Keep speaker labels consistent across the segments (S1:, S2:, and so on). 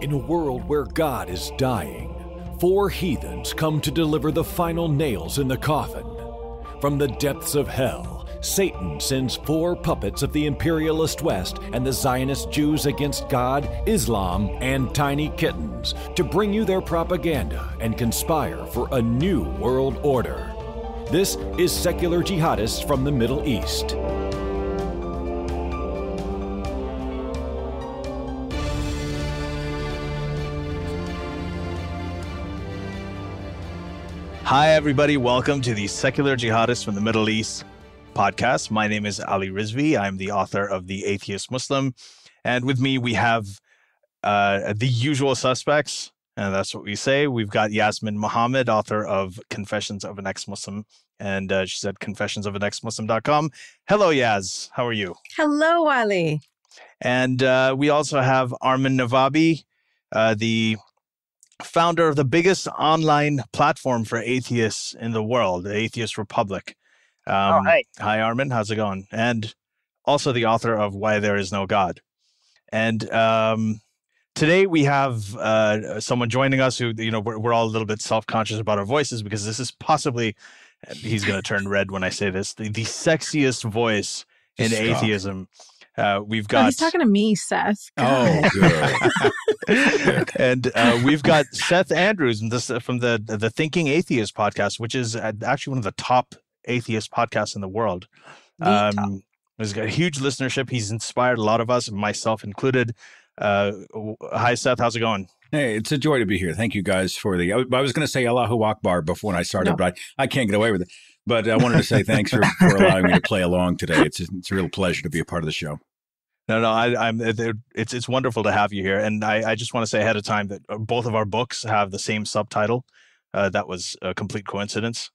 S1: In a world where God is dying, 4 heathens come to deliver the final nails in the coffin. From the depths of hell, Satan sends 4 puppets of the imperialist West and the Zionist Jews against God, Islam, and tiny kittens to bring you their propaganda and conspire for a new world order. This is Secular Jihadists from the Middle East.
S2: Hi, everybody. Welcome to the Secular Jihadists from the Middle East podcast. My name is Ali Rizvi. I'm the author of The Atheist Muslim. And with me, we have the usual suspects. And that's what we say. We've got Yasmin Mohammed, author of Confessions of an Ex-Muslim. And she's at confessionsofanexmuslim.com. Hello, Yaz. How are you?
S3: Hello, Ali.
S2: And we also have Armin Navabi, the founder of the biggest online platform for atheists in the world, the Atheist Republic.
S4: Hi.
S2: Hi, Armin. How's it going? And also the author of Why There Is No God. And today we have someone joining us who, we're all a little bit self-conscious about our voices because this is possibly, he's going to turn red when I say this, the sexiest voice in atheism. We've got.
S3: Oh, he's talking to me, Seth.
S1: God.
S4: Oh,
S1: good.
S2: And we've got Seth Andrews from the Thinking Atheist podcast, which is actually one of the top atheist podcasts in the world. He's got a huge listenership. He's inspired a lot of us, myself included. Hi, Seth. How's it going?
S4: hey, it's a joy to be here. Thank you guys for I was going to say Allahu Akbar before when I started, but I can't get away with it. But I wanted to say thanks for allowing me to play along today. It's a real pleasure to be a part of the show.
S2: It's wonderful to have you here. And I just want to say ahead of time that both of our books have the same subtitle. That was a complete coincidence.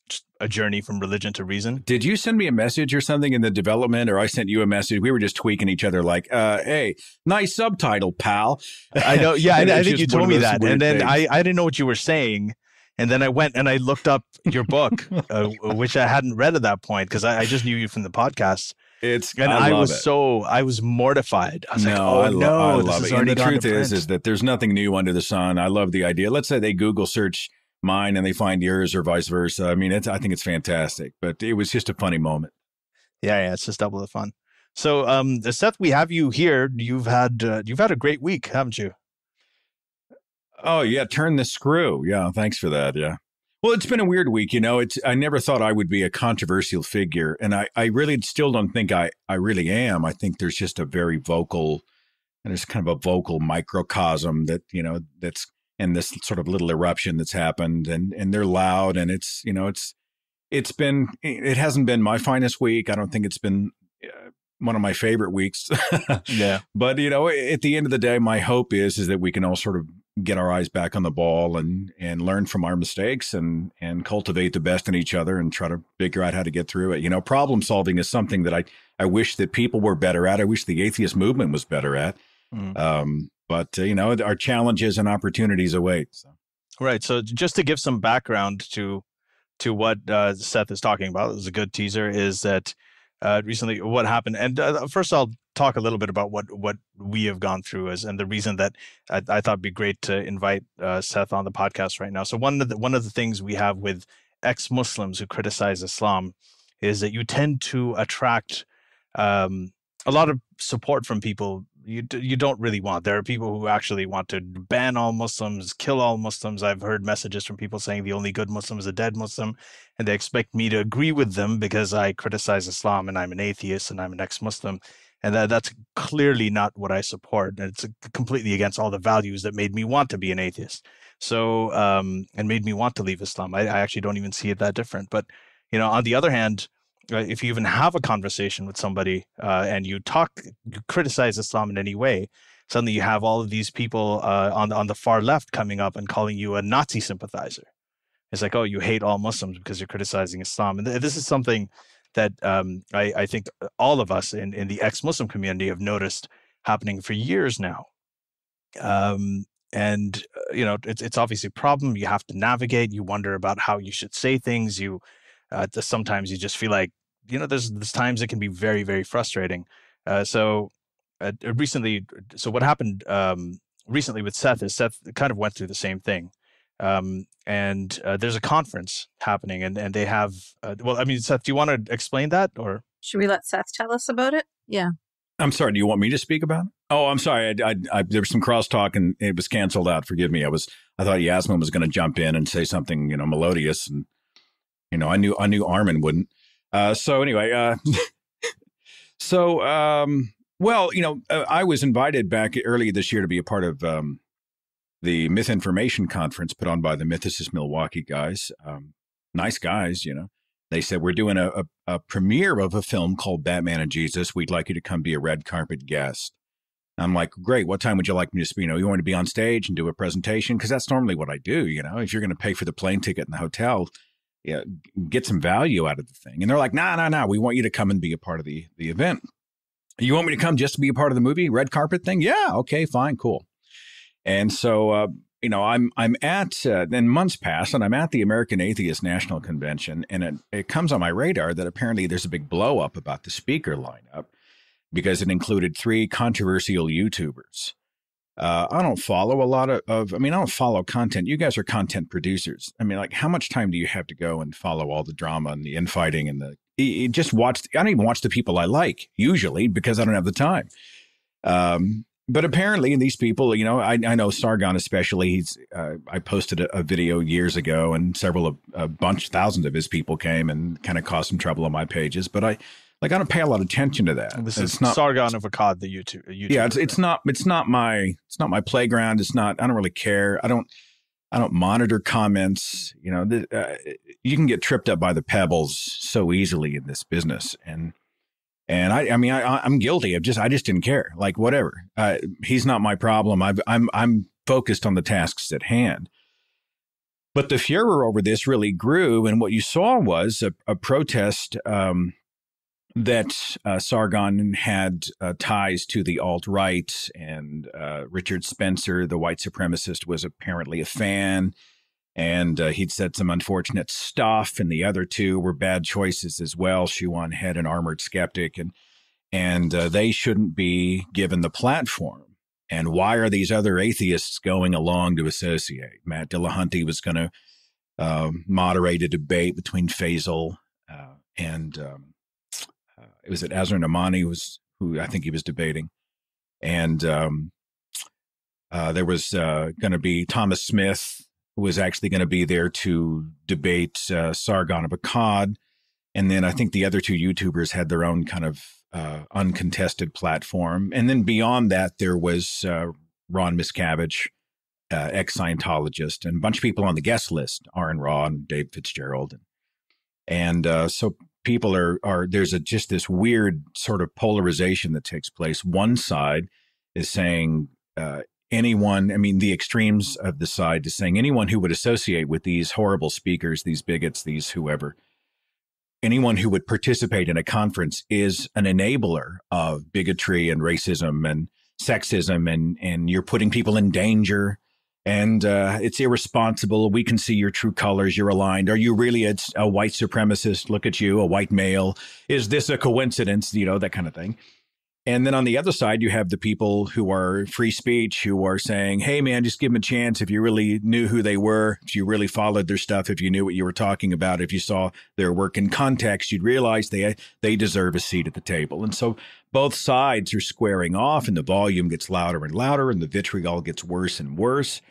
S2: Just a journey from religion to reason.
S4: Did you send me a message or something in the development, or I sent you a message? We were just tweaking each other like, hey, nice subtitle, pal.
S2: I know. Yeah, I think you told me that. And then
S4: things.
S2: I didn't know what you were saying. And then I went and I looked up your book, which I hadn't read at that point because I just knew you from the podcast. I was mortified. I was like, oh,
S4: I love
S2: this
S4: it.
S2: is
S4: And the
S2: already
S4: truth is that there's nothing new under the sun. I love the idea. Let's say they Google search mine and they find yours or vice versa. I mean, I think it's fantastic, but it was just a funny moment.
S2: Yeah, it's just double the fun. So, Seth, we have you here. You've had a great week, haven't you?
S4: Oh yeah, turn the screw. Yeah, thanks for that. Yeah. Well, it's been a weird week. I never thought I would be a controversial figure, and I really still don't think I really am. I think there's just a very vocal, and there's kind of a vocal microcosm that that's in this sort of little eruption that's happened, and they're loud, and it hasn't been my finest week. I don't think it's been one of my favorite weeks.
S2: Yeah.
S4: But at the end of the day, my hope is that we can all sort of get our eyes back on the ball and learn from our mistakes and cultivate the best in each other and try to figure out how to get through it. Problem solving is something that I wish that people were better at. I wish the atheist movement was better at. But our challenges and opportunities await. So.
S2: Right. So just to give some background to what Seth is talking about, it was a good teaser, is that recently what happened. And first I'll talk a little bit about what we have gone through and the reason that I thought it'd be great to invite Seth on the podcast right now. So one of the things we have with ex-Muslims who criticize Islam is that you tend to attract a lot of support from people you don't really want. There are people who actually want to ban all Muslims, kill all Muslims. I've heard messages from people saying the only good Muslim is a dead Muslim, and they expect me to agree with them because I criticize Islam and I'm an atheist and I'm an ex-Muslim. And that's clearly not what I support. And it's completely against all the values that made me want to be an atheist. So, and made me want to leave Islam. I actually don't even see it that different. But, on the other hand, if you even have a conversation with somebody and you criticize Islam in any way, suddenly you have all of these people on the far left coming up and calling you a Nazi sympathizer. It's like, oh, you hate all Muslims because you're criticizing Islam. And this is something that I think all of us in the ex-Muslim community have noticed happening for years now. It's obviously a problem. You have to navigate. You wonder about how you should say things. Sometimes you just feel like, there's times it can be very, very frustrating. So recently. So what happened recently with Seth is Seth kind of went through the same thing. And there's a conference happening, and they have. Well, I mean, Seth, do you want to explain that, or
S3: should we let Seth tell us about it? Yeah.
S4: I'm sorry. Do you want me to speak about it? Oh, I'm sorry. There was some crosstalk and it was canceled out. Forgive me. I thought Yasmin was going to jump in and say something, melodious, and I knew Armin wouldn't. So anyway, well, I was invited back early this year to be a part of the Myth Information Conference put on by the Mythicist Milwaukee guys. Nice guys, They said, we're doing a premiere of a film called Batman and Jesus. We'd like you to come be a red carpet guest. I'm like, great. What time would you like me to speak? You want to be on stage and do a presentation? Because that's normally what I do. If you're going to pay for the plane ticket and the hotel, get some value out of the thing. And they're like, no. We want you to come and be a part of the event. You want me to come just to be a part of the movie red carpet thing? Yeah. Okay, fine. Cool. And so, I'm at, then months pass and I'm at the American Atheist National Convention, and it comes on my radar that apparently there's a big blow up about the speaker lineup because it included 3 controversial YouTubers. I don't follow a lot I don't follow content. You guys are content producers. How much time do you have to go and follow all the drama and the infighting and I don't even watch the people I like usually because I don't have the time. But apparently these people, I know Sargon especially, I posted a video years ago and thousands of his people came and kind of caused some trouble on my pages. But I don't pay a lot of attention to that.
S2: This is not Sargon of Akkad, the YouTube.
S4: Yeah, it's not my playground. I don't really care. I don't monitor comments. You can get tripped up by the pebbles so easily in this business. And I'm guilty of I just didn't care. Whatever. He's not my problem. I'm focused on the tasks at hand. But the furor over this really grew, and what you saw was a protest that Sargon had ties to the alt-right, and Richard Spencer, the white supremacist, was apparently a fan. And he'd said some unfortunate stuff, and the other 2 were bad choices as well. Shuan Head and Armored Skeptic, and they shouldn't be given the platform. And why are these other atheists going along to associate? Matt Dillahunty was going to moderate a debate between Faisal and it was Azar Namani who I think he was debating, and there was going to be Thomas Smith, who was actually going to be there to debate Sargon of Akkad. And then I think the other 2 YouTubers had their own kind of uncontested platform. And then beyond that, there was Ron Miscavige, ex-Scientologist, and a bunch of people on the guest list, Aaron Raw and Dave Fitzgerald. And so people there's just this weird sort of polarization that takes place. One side is saying, anyone, the extremes of the side is saying anyone who would associate with these horrible speakers, these bigots, these whoever, anyone who would participate in a conference is an enabler of bigotry and racism and sexism, and you're putting people in danger, and it's irresponsible. We can see your true colors. You're aligned. Are you really a white supremacist? Look at you, a white male. Is this a coincidence? That kind of thing. And then on the other side, you have the people who are free speech, who are saying, hey, man, just give them a chance. If you really knew who they were, if you really followed their stuff, if you knew what you were talking about, if you saw their work in context, you'd realize they deserve a seat at the table. And so both sides are squaring off, and the volume gets louder and louder, and the vitriol gets worse and worse.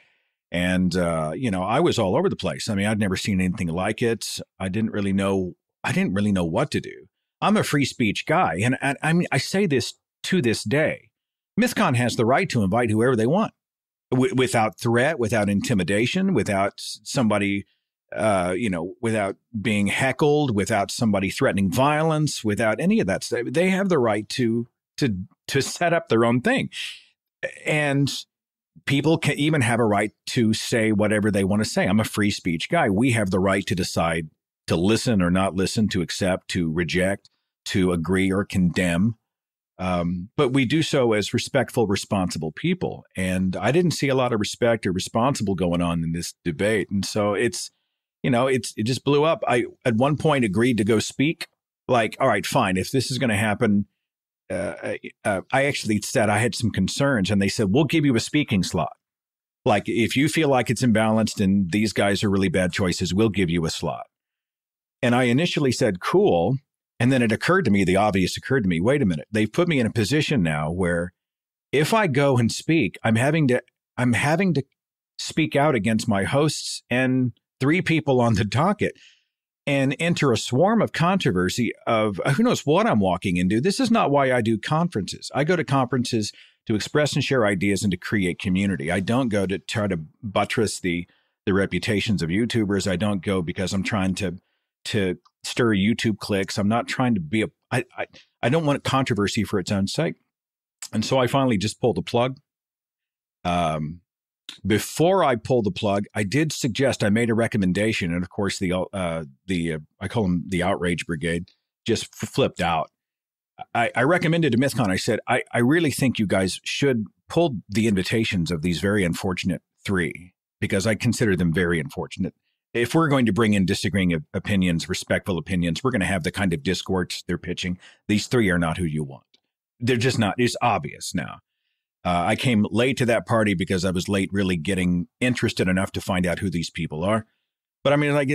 S4: And, I was all over the place. I'd never seen anything like it. I didn't really know what to do. I'm a free speech guy. And I say this to this day. MythCon has the right to invite whoever they want without threat, without intimidation, without somebody, without being heckled, without somebody threatening violence, without any of that stuff. They have the right to set up their own thing. And people can even have a right to say whatever they want to say. I'm a free speech guy. We have the right to decide to listen or not listen, to accept, to reject, to agree or condemn. But we do so as respectful, responsible people. And I didn't see a lot of respect or responsible going on in this debate. And so it just blew up. I, at one point, agreed to go speak. All right, fine. If this is going to happen, I actually said I had some concerns, and they said, we'll give you a speaking slot. Like, if you feel like it's imbalanced and these guys are really bad choices, we'll give you a slot. And I initially said, cool. And then it occurred to me, the obvious occurred to me, wait a minute, they've put me in a position now where if I go and speak, I'm having to speak out against my hosts and 3 people on the docket and enter a swarm of controversy of who knows what I'm walking into. This is not why I do conferences. I go to conferences to express and share ideas and to create community. I don't go to try to buttress the reputations of YouTubers. I don't go because I'm trying to stir YouTube clicks. I'm not trying to be I don't want controversy for its own sake. And so I finally just pulled the plug. Before I pulled the plug, I did suggest, I made a recommendation, and of course I call them the outrage brigade, just flipped out. I recommended to MythCon, I said, I really think you guys should pull the invitations of these very unfortunate 3, because I consider them very unfortunate. If we're going to bring in disagreeing opinions, respectful opinions, we're going to have the kind of discourse they're pitching. These 3 are not who you want. They're just not. It's obvious now. I came late to that party because I was late really getting interested enough to find out who these people are. But I mean, like,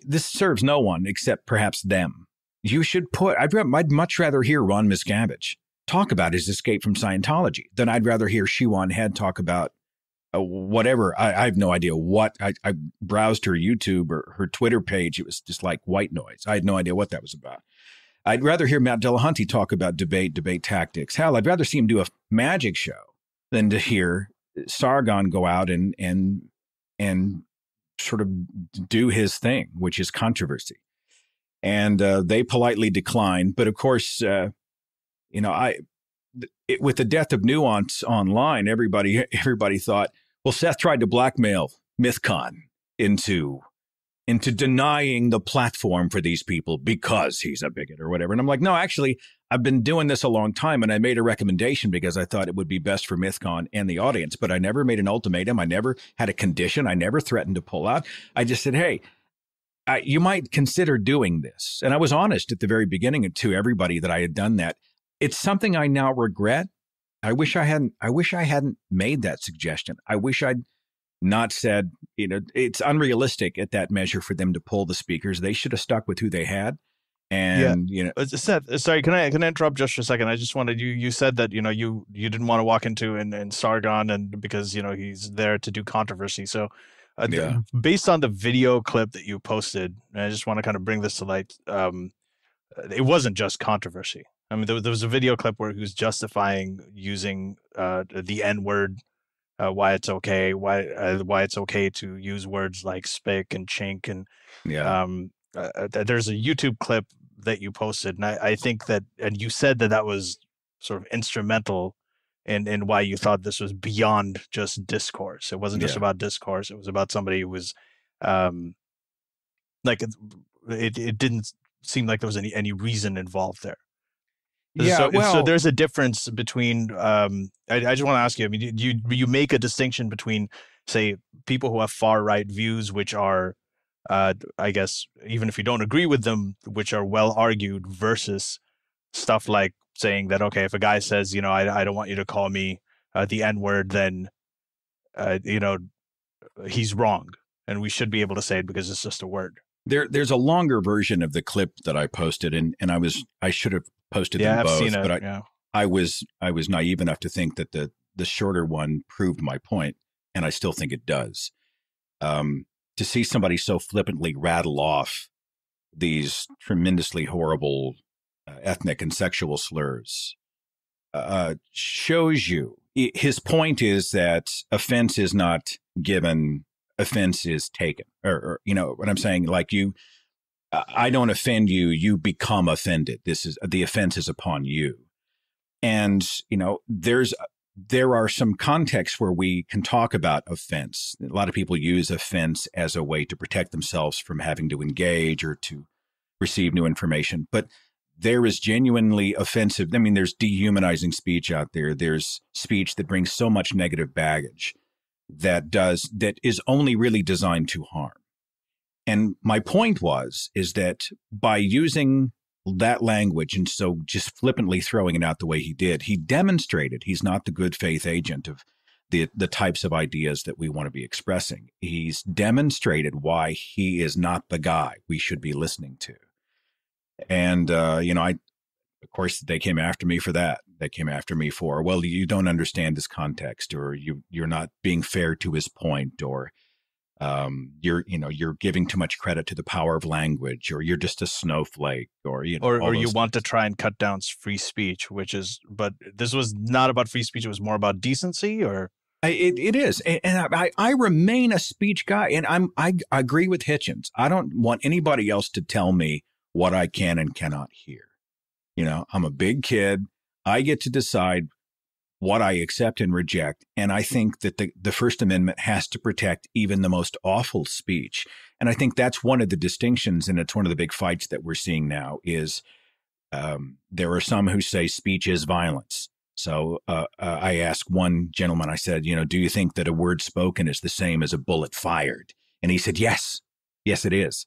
S4: this serves no one except perhaps them. You should I'd much rather hear Ron Miscavige talk about his escape from Scientology than I'd rather hear Shiwan Head talk about whatever. I have no idea what. I browsed her YouTube or her Twitter page. It was just like white noise. I had no idea what that was about. I'd rather hear Matt Dillahunty talk about debate tactics. Hell, I'd rather see him do a magic show than to hear Sargon go out and sort of do his thing, which is controversy. And they politely declined. But of course, with the death of Nuance online, everybody thought, well, Seth tried to blackmail MythCon into denying the platform for these people because he's a bigot or whatever. And I'm like, no, actually, I've been doing this a long time, and I made a recommendation because I thought it would be best for MythCon and the audience, but I never made an ultimatum. I never had a condition. I never threatened to pull out. I just said, hey, you might consider doing this. And I was honest at the very beginning to everybody that I had done that. It's something I now regret. I wish I hadn't made that suggestion. I wish I'd not said, it's unrealistic at that measure for them to pull the speakers. They should have stuck with who they had. And,
S2: Seth, sorry, can I interrupt just for a second? I just wanted you said that, you didn't want to walk into in Sargon and because, he's there to do controversy. So based on the video clip that you posted, and I just want to kind of bring this to light. It wasn't just controversy. I mean, there was a video clip where he was justifying using the N-word. Why it's okay, why it's okay to use words like spick and chink, and there's a YouTube clip that you posted, and I think that, and you said that was sort of instrumental in why you thought this was beyond just discourse. It wasn't just about discourse; it was about somebody who was, it didn't seem like there was any reason involved there.
S4: Yeah,
S2: so there's a difference between. I just want to ask you. I mean, you make a distinction between, say, people who have far right views, which are, I guess, even if you don't agree with them, which are well argued, versus stuff like saying that, okay, if a guy says, I don't want you to call me the N-word, then, he's wrong, and we should be able to say it because it's just a word.
S4: There's a longer version of the clip that I posted, and I should have posted them both,
S2: I've seen it,
S4: but I was naive enough to think that the shorter one proved my point, and I still think it does. To see somebody so flippantly rattle off these tremendously horrible ethnic and sexual slurs shows you. His point is that offense is not given, offense is taken. Or what I'm saying, like I don't offend you, you become offended. The offense is upon you. And, there are some contexts where we can talk about offense. A lot of people use offense as a way to protect themselves from having to engage or to receive new information. But there is genuinely offensive. I mean, there's dehumanizing speech out there. There's speech that brings so much negative baggage that is only really designed to harm. And my point is that by using that language and so just flippantly throwing it out the way he did, he demonstrated he's not the good faith agent of the types of ideas that we want to be expressing. He's demonstrated why he is not the guy we should be listening to. And, of course, they came after me for that. They came after me for, well, you don't understand his context, or you're not being fair to his point, or you're giving too much credit to the power of language, or you're just a snowflake, or
S2: or you want to try and cut down free speech, but this was not about free speech. It was more about decency, or
S4: it is, and I remain a speech guy, and I agree with Hitchens. I don't want anybody else to tell me what I can and cannot hear. I'm a big kid. I get to decide what I accept and reject. And I think that the First Amendment has to protect even the most awful speech. And I think that's one of the distinctions, and it's one of the big fights that we're seeing now is there are some who say speech is violence. So I asked one gentleman, I said, do you think that a word spoken is the same as a bullet fired? And he said, yes, it is.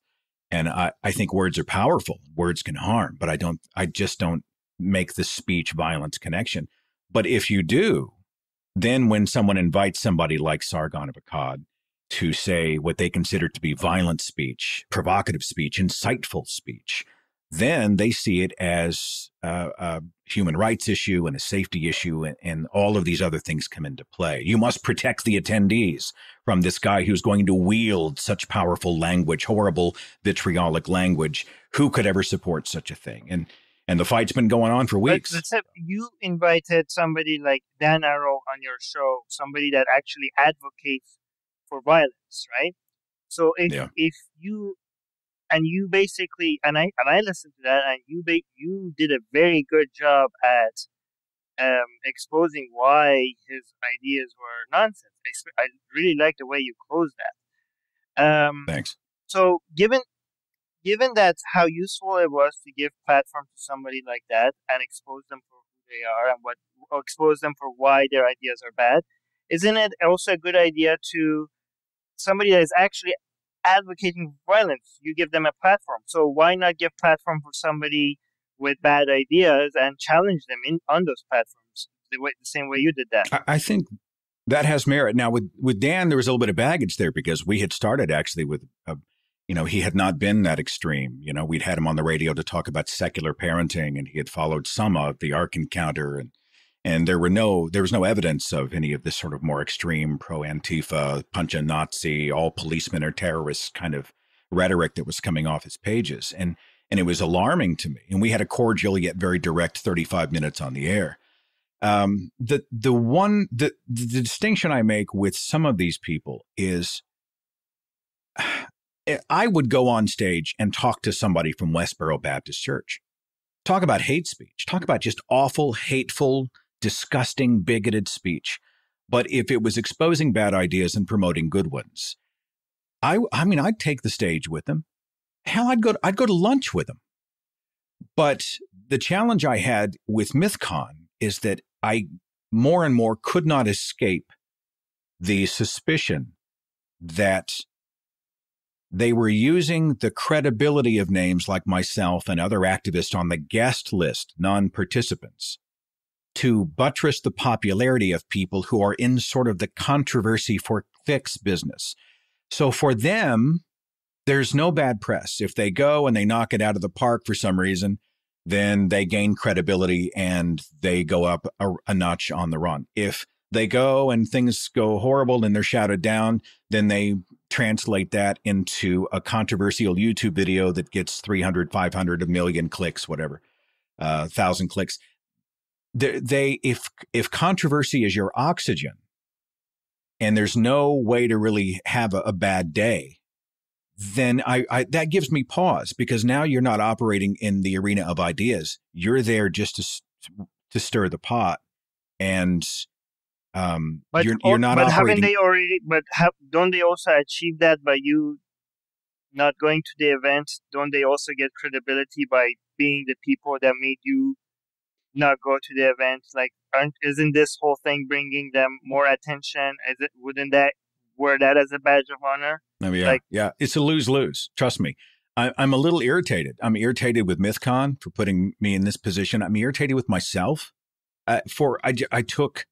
S4: And I think words are powerful. Words can harm, but I just don't make the speech violence connection. But if you do, then when someone invites somebody like Sargon of Akkad to say what they consider to be violent speech, provocative speech, insightful speech, then they see it as a human rights issue and a safety issue, and all of these other things come into play. You must protect the attendees from this guy who's going to wield such powerful language, horrible vitriolic language. Who could ever support such a thing? And the fight's been going on for weeks.
S5: But you invited somebody like Dan Arrow on your show, somebody that actually advocates for violence, right? So if you and you basically, and I listened to that, and you did a very good job at exposing why his ideas were nonsense. I really like the way you closed that.
S4: Thanks.
S5: So given that how useful it was to give platform to somebody like that and expose them for who they are and expose them for why their ideas are bad, isn't it also a good idea to somebody that is actually advocating violence? You give them a platform. So why not give platform for somebody with bad ideas and challenge them on those platforms the same way you did that?
S4: I think that has merit. Now with Dan, there was a little bit of baggage there because we had started actually with he had not been that extreme. We'd had him on the radio to talk about secular parenting, and he had followed some of the Ark Encounter, and there was no evidence of any of this sort of more extreme pro-Antifa, punch a Nazi, all policemen are terrorists kind of rhetoric that was coming off his pages. And it was alarming to me. And we had a cordial yet very direct 35 minutes on the air. The distinction I make with some of these people is I would go on stage and talk to somebody from Westboro Baptist Church, talk about hate speech, talk about just awful, hateful, disgusting, bigoted speech. But if it was exposing bad ideas and promoting good ones, I'd take the stage with them. Hell, I'd go to lunch with them. But the challenge I had with MythCon is that I more and more could not escape the suspicion that they were using the credibility of names like myself and other activists on the guest list, non-participants, to buttress the popularity of people who are in sort of the controversy for clicks business. So for them, there's no bad press. If they go and they knock it out of the park for some reason, then they gain credibility and they go up a notch on the run. If they go and things go horrible and they're shouted down, then they translate that into a controversial YouTube video that gets 300, 500, a million clicks, whatever, 1,000 clicks. If controversy is your oxygen and there's no way to really have a bad day, then I that gives me pause, because now you're not operating in the arena of ideas. You're there just to stir the pot, and you're not
S5: but
S4: operating.
S5: Haven't they already? Don't they also achieve that by you not going to the event? Don't they also get credibility by being the people that made you not go to the event? Like, isn't this whole thing bringing them more attention? Wouldn't that wear that as a badge of honor?
S4: Oh, yeah, yeah. It's a lose-lose. Trust me. I'm a little irritated. I'm irritated with MythCon for putting me in this position. I'm irritated with myself I took,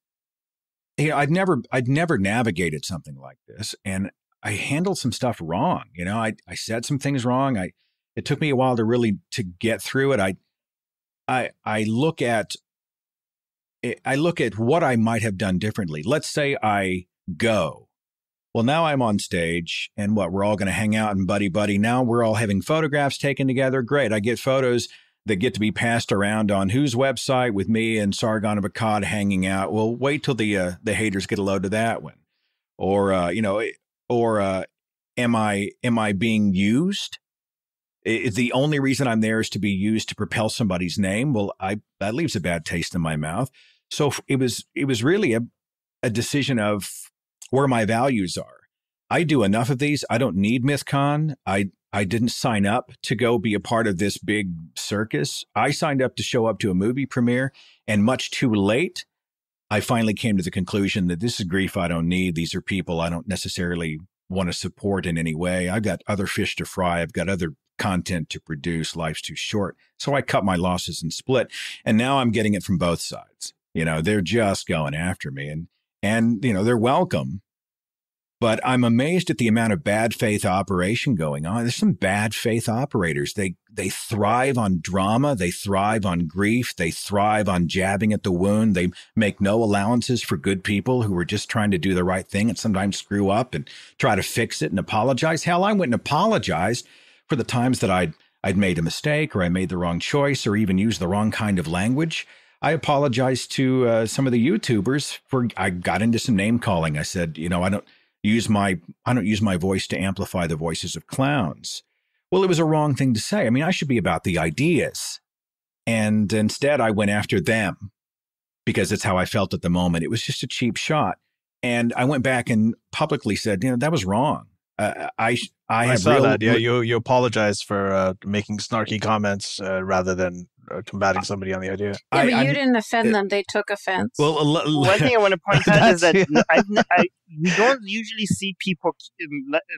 S4: I'd never navigated something like this, and I handled some stuff wrong. I said some things wrong. It took me a while to get through it. I look at what I might have done differently. Let's say I go. Well, now I'm on stage, and we're all going to hang out and buddy. Now we're all having photographs taken together. Great. I get photos that get to be passed around on whose website with me and Sargon of Akkad hanging out. Well, wait till the haters get a load of that one. Or am I being used? Is the only reason I'm there is to be used to propel somebody's name? Well, that leaves a bad taste in my mouth. So it was really a decision of where my values are. I do enough of these. I don't need MythCon. I didn't sign up to go be a part of this big circus. I signed up to show up to a movie premiere, and much too late, I finally came to the conclusion that this is grief I don't need. These are people I don't necessarily want to support in any way. I've got other fish to fry. I've got other content to produce. Life's too short. So I cut my losses and split. And now I'm getting it from both sides. They're just going after me, and they're welcome. But I'm amazed at the amount of bad faith operation going on. There's some bad faith operators. They thrive on drama. They thrive on grief. They thrive on jabbing at the wound. They make no allowances for good people who are just trying to do the right thing and sometimes screw up and try to fix it and apologize. Hell, I went and apologized for the times that I'd made a mistake, or I made the wrong choice, or even used the wrong kind of language. I apologized to some of the YouTubers I got into some name calling. I said, I don't use my voice to amplify the voices of clowns. Well, it was a wrong thing to say. I mean, I should be about the ideas. And instead I went after them because it's how I felt at the moment. It was just a cheap shot. And I went back and publicly said, that was wrong. I
S2: saw that. Yeah, you apologized for making snarky comments rather than combating somebody on the idea.
S3: Yeah, but you didn't offend them; they took offense.
S5: Well, one thing I want to point out is that we don't usually see people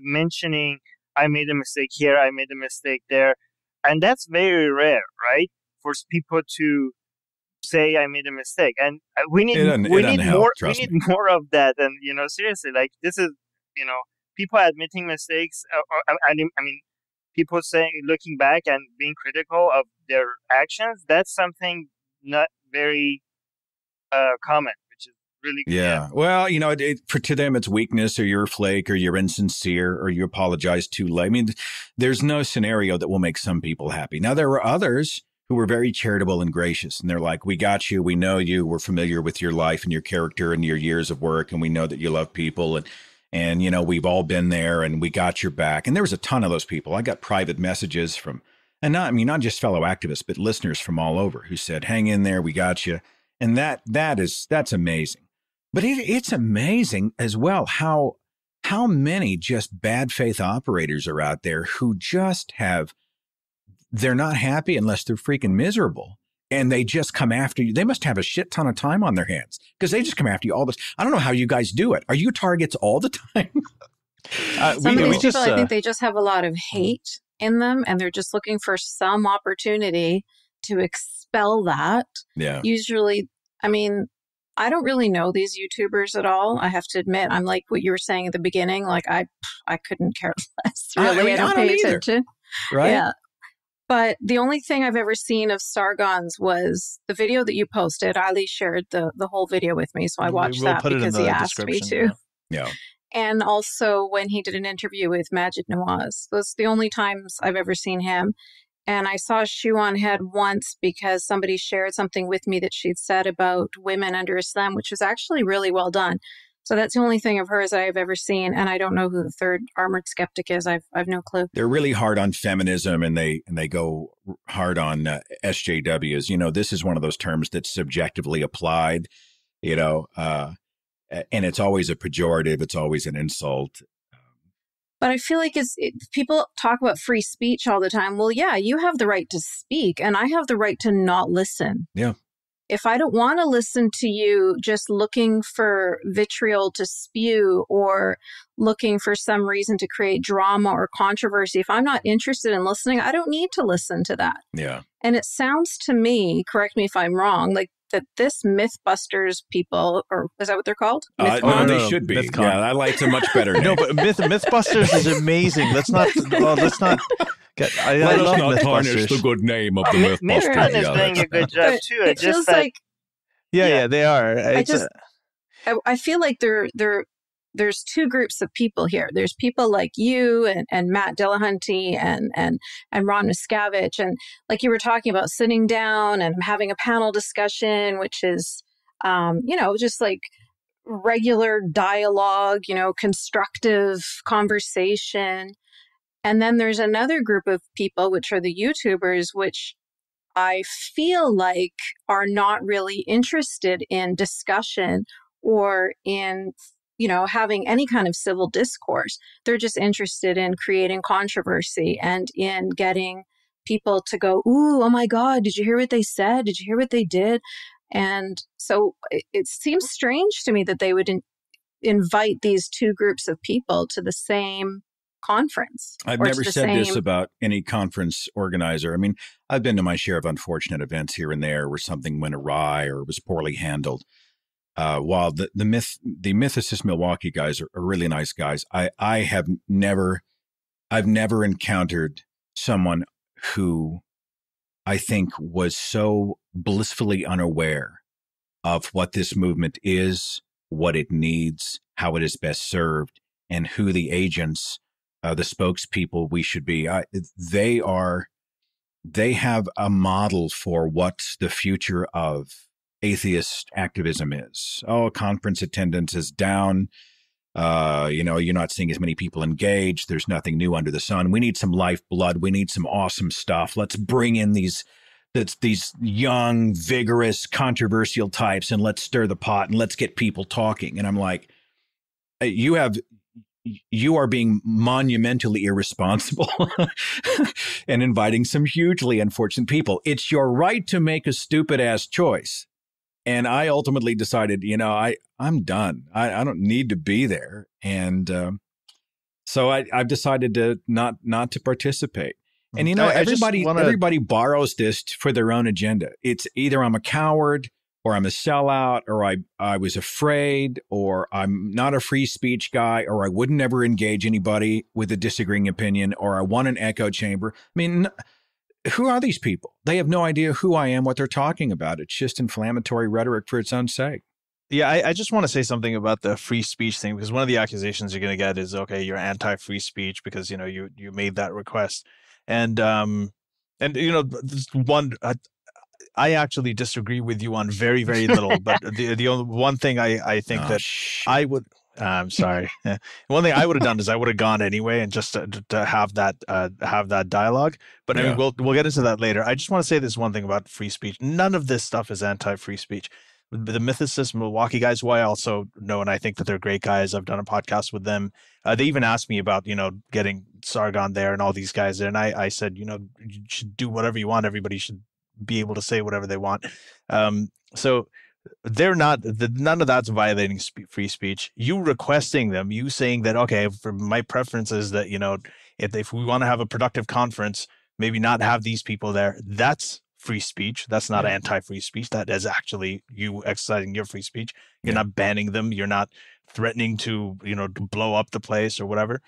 S5: mentioning, "I made a mistake here, I made a mistake there," and that's very rare, right? For people to say, "I made a mistake," and we need more of that. And seriously, like this is people admitting mistakes. I mean, people looking back and being critical of their actions. That's something not very common, which is really good.
S4: Yeah. Well, to them, it's weakness, or you're a flake, or you're insincere, or you apologize too late. I mean, there's no scenario that will make some people happy. Now, there were others who were very charitable and gracious, and they're like, "We got you. We know you. We're familiar with your life and your character and your years of work, and we know that you love people, and we've all been there, and we got your back." And there was a ton of those people. I got private messages from, and not just fellow activists, but listeners from all over who said, "Hang in there, we got you." And that's amazing. But it's amazing as well how many just bad faith operators are out there who just they're not happy unless they're freaking miserable. And they just come after you. They must have a shit ton of time on their hands because they just come after you all this. I don't know how you guys do it. Are you targets all the time?
S3: Some of these people, I think they just have a lot of hate in them, and they're just looking for some opportunity to expel that.
S4: Yeah.
S3: Usually, I mean, I don't really know these YouTubers at all. I have to admit, I'm like what you were saying at the beginning. Like I couldn't care less. Really, I don't pay attention.
S4: Right?
S3: Yeah. But the only thing I've ever seen of Sargon's was the video that you posted. Ali shared the whole video with me, so I watched that because he asked me to.
S4: Yeah.
S3: And also when he did an interview with Majid Nawaz. Those are the only times I've ever seen him. And I saw Shoe on Head once because somebody shared something with me that she'd said about women under Islam, which was actually really well done. So that's the only thing of hers I've ever seen, and I don't know who the third armored skeptic is. I've no clue.
S4: They're really hard on feminism, and they go hard on SJWs. This is one of those terms that's subjectively applied. And it's always a pejorative. It's always an insult.
S3: But I feel like people talk about free speech all the time. Well, yeah, you have the right to speak, and I have the right to not listen.
S4: Yeah.
S3: if I don't want to listen to you just looking for vitriol to spew or looking for some reason to create drama or controversy, if I'm not interested in listening, I don't need to listen to that.
S4: Yeah.
S3: And it sounds to me, correct me if I'm wrong, like that this Mythbusters people, or is that what they're called?
S4: No, they should be.
S2: MythCon.
S4: Yeah, I like a much better name.
S2: No, but Mythbusters is amazing. Let's not. I love
S4: not tarnish
S2: Mythbusters.
S4: the good name of the Mythbusters.
S5: MythCon is doing a good job too.
S3: It
S5: It's just
S3: feels
S5: that
S3: like
S2: Yeah, they are.
S3: I feel like there's two groups of people here. There's people like you and Matt Dillahunty and Ron Miscavige. And like you were talking about sitting down and having a panel discussion, which is, just like regular dialogue, constructive conversation. And then there's another group of people, which are the YouTubers, which I feel like are not really interested in discussion or in, having any kind of civil discourse. They're just interested in creating controversy and in getting people to go, ooh, oh my God, did you hear what they said? Did you hear what they did? And so it seems strange to me that they would invite these two groups of people to the same conference.
S4: I've never said this about any conference organizer. I mean, I've been to my share of unfortunate events here and there where something went awry or was poorly handled. While the Mythicist Milwaukee guys are really nice guys, I've never encountered someone who I think was so blissfully unaware of what this movement is, what it needs, how it is best served, and who the agents, the spokespeople we should be. They have a model for what the future of atheist activism is. Oh, conference attendance is down. You're not seeing as many people engaged. There's nothing new under the sun. We need some lifeblood. We need some awesome stuff. Let's bring in these young, vigorous, controversial types and let's stir the pot and let's get people talking. And I'm like, you are being monumentally irresponsible and inviting some hugely unfortunate people. It's your right to make a stupid ass choice. And I ultimately decided, I'm done. I don't need to be there. And so I've decided to not to participate. And, everybody borrows this for their own agenda. It's either I'm a coward or I'm a sellout or I was afraid or I'm not a free speech guy or I would never engage anybody with a disagreeing opinion or I want an echo chamber. I mean, who are these people? They have no idea who I am, what they're talking about. It's just inflammatory rhetoric for its own sake.
S2: Yeah, I just want to say something about the free speech thing, because one of the accusations you're going to get is, okay, you're anti-free speech because, you made that request. And this one, I actually disagree with you on very, very little. But the only one thing I think I would, I'm sorry. One thing I would have done is I would have gone anyway and just to have that dialogue. But I mean, we'll get into that later. I just want to say this one thing about free speech. None of this stuff is anti-free speech. The Mythicist Milwaukee guys, who I also know, and I think that they're great guys. I've done a podcast with them. They even asked me about, getting Sargon there and all these guys there. And I said, you should do whatever you want. Everybody should be able to say whatever they want. So they're none of that's violating free speech. You requesting them, you saying that, okay, for my preference is that, if we want to have a productive conference, maybe not have these people there. That's free speech. That's not anti-free speech. That is actually you exercising your free speech. You're not banning them. You're not threatening to, to blow up the place or whatever.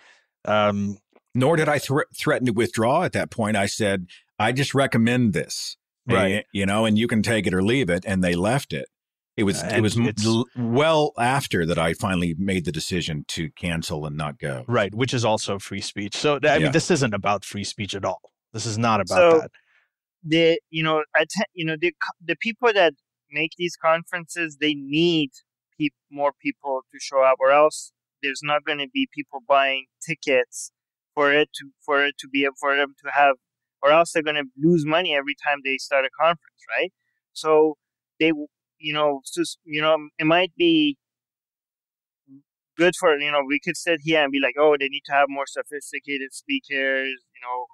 S4: Nor did I threaten to withdraw at that point. I said, I just recommend this,
S2: right?
S4: And you can take it or leave it. And they left it. It was well after that I finally made the decision to cancel and not go.
S2: Right, which is also free speech. So I mean, this isn't about free speech at all. This is not about that.
S5: The people that make these conferences, they need more people to show up, or else there's not going to be people buying tickets for them to have, or else they're going to lose money every time they start a conference, right? So they, it might be good for, we could sit here and be like, oh, they need to have more sophisticated speakers,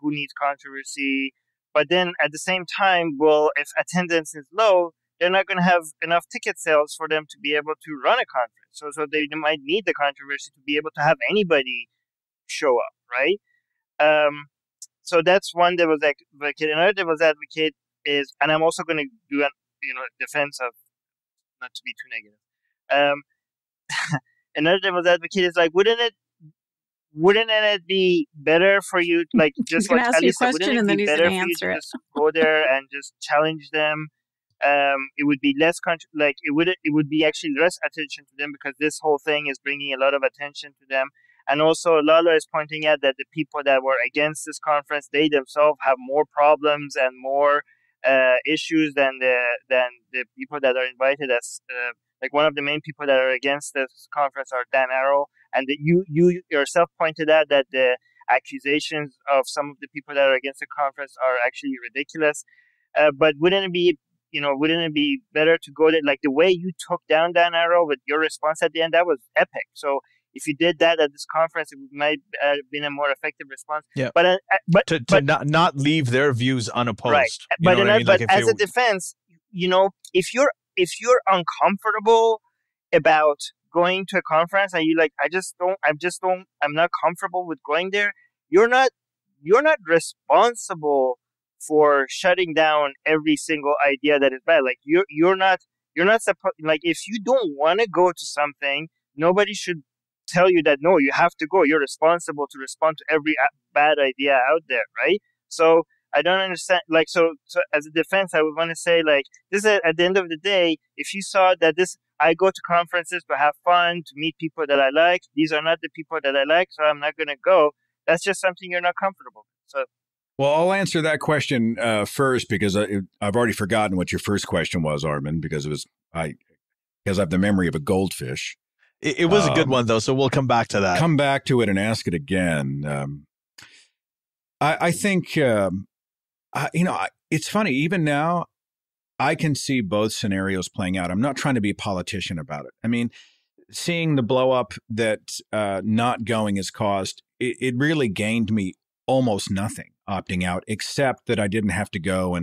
S5: who needs controversy? But then at the same time, if attendance is low, they're not going to have enough ticket sales for them to be able to run a conference. So they might need the controversy to be able to have anybody show up, right? So that's one devil's advocate. Another devil's advocate is, and I'm also going to do a defense of, not to be too negative. Another devil's advocate is like, wouldn't it be better for you, like, just like
S3: ask you a
S5: Alice said,
S3: question
S5: wouldn't
S3: and
S5: it
S3: then
S5: be
S3: he's
S5: better
S3: going
S5: for
S3: to
S5: you
S3: answer
S5: to
S3: it.
S5: just go there and just challenge them? It would be less it would be actually less attention to them, because this whole thing is bringing a lot of attention to them. And also, Lalo is pointing out that the people that were against this conference, they themselves have more problems and more issues than the people that are invited. As like, one of the main people that are against this conference are Dan Arrow, and you yourself pointed out that the accusations of some of the people that are against the conference are actually ridiculous. But wouldn't it be better to go there? Like, the way you took down Dan Arrow with your response at the end, that was epic. So if you did that at this conference, it might have been a more effective response.
S2: Yeah.
S5: But
S2: to not leave their views unopposed.
S5: Right.
S2: You know what I mean?
S5: But as a defense, if you're uncomfortable about going to a conference and you're like, I'm not comfortable with going there, you're not responsible for shutting down every single idea that is bad. Like, you're not supposed, like, if you don't want to go to something, nobody should tell you that, no, you have to go. You're responsible to respond to every bad idea out there, right? So I don't understand. Like, so as a defense, I would want to say, like, this is, at the end of the day, if you saw that I go to conferences to have fun, to meet people that I like, these are not the people that I like, so I'm not going to go. That's just something you're not comfortable with. So.
S4: Well, I'll answer that question first, because I've already forgotten what your first question was, Armin, because I have the memory of a goldfish.
S2: It was a good one, though, so we'll come back to that.
S4: Come back to it and ask it again. I think, it's funny. Even now, I can see both scenarios playing out. I'm not trying to be a politician about it. I mean, seeing the blow up that not going has caused, it really gained me almost nothing opting out, except that I didn't have to go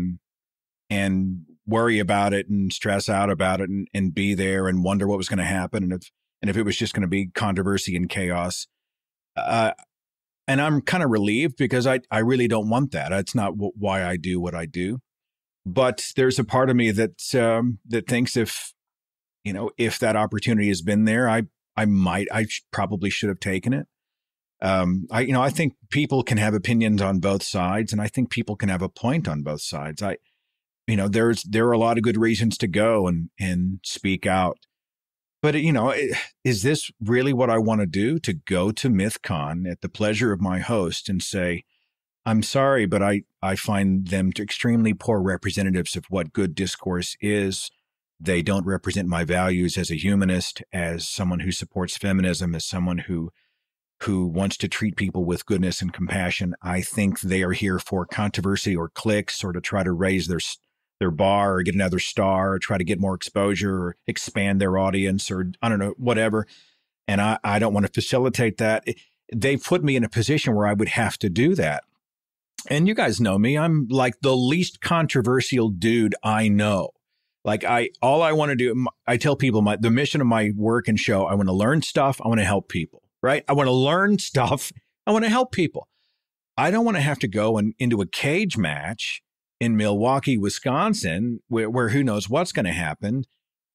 S4: and worry about it and stress out about it and be there and wonder what was going to happen. And if it was just going to be controversy and chaos. And I'm kind of relieved, because I really don't want that. That's not why I do what I do. But there's a part of me that thinks if that opportunity has been there, I probably should have taken it. I think people can have opinions on both sides, and I think people can have a point on both sides. There are a lot of good reasons to go and speak out. But, is this really what I want to do? To go to MythCon at the pleasure of my host and say, I'm sorry, but I find them extremely poor representatives of what good discourse is. They don't represent my values as a humanist, as someone who supports feminism, as someone who wants to treat people with goodness and compassion. I think they are here for controversy or clicks, or to try to raise their bar or get another star, or try to get more exposure or expand their audience, or I don't know, whatever. And I don't want to facilitate that. They put me in a position where I would have to do that. And you guys know me. I'm like the least controversial dude I know. Like, all I want to do, I tell people the mission of my work and show, I want to learn stuff. I want to help people, right? I want to learn stuff. I want to help people. I don't want to have to go into a cage match in Milwaukee, Wisconsin, where who knows what's going to happen.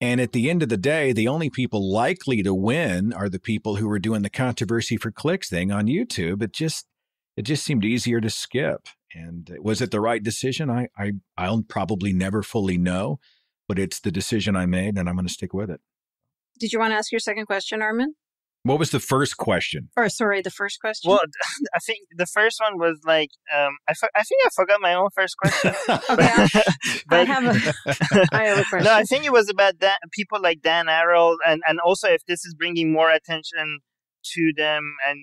S4: And at the end of the day, the only people likely to win are the people who are doing the controversy for clicks thing on YouTube. It just seemed easier to skip. And was it the right decision? I'll probably never fully know, but it's the decision I made, and I'm going to stick with it.
S3: Did you want to ask your second question, Armin?
S4: What was the first question?
S3: Or sorry, the first question?
S5: Well, I think the first one was like, I think I forgot my own first question.
S3: Okay, I have a question.
S5: No, I think it was about people like Dan Arrow, and also if this is bringing more attention to them, and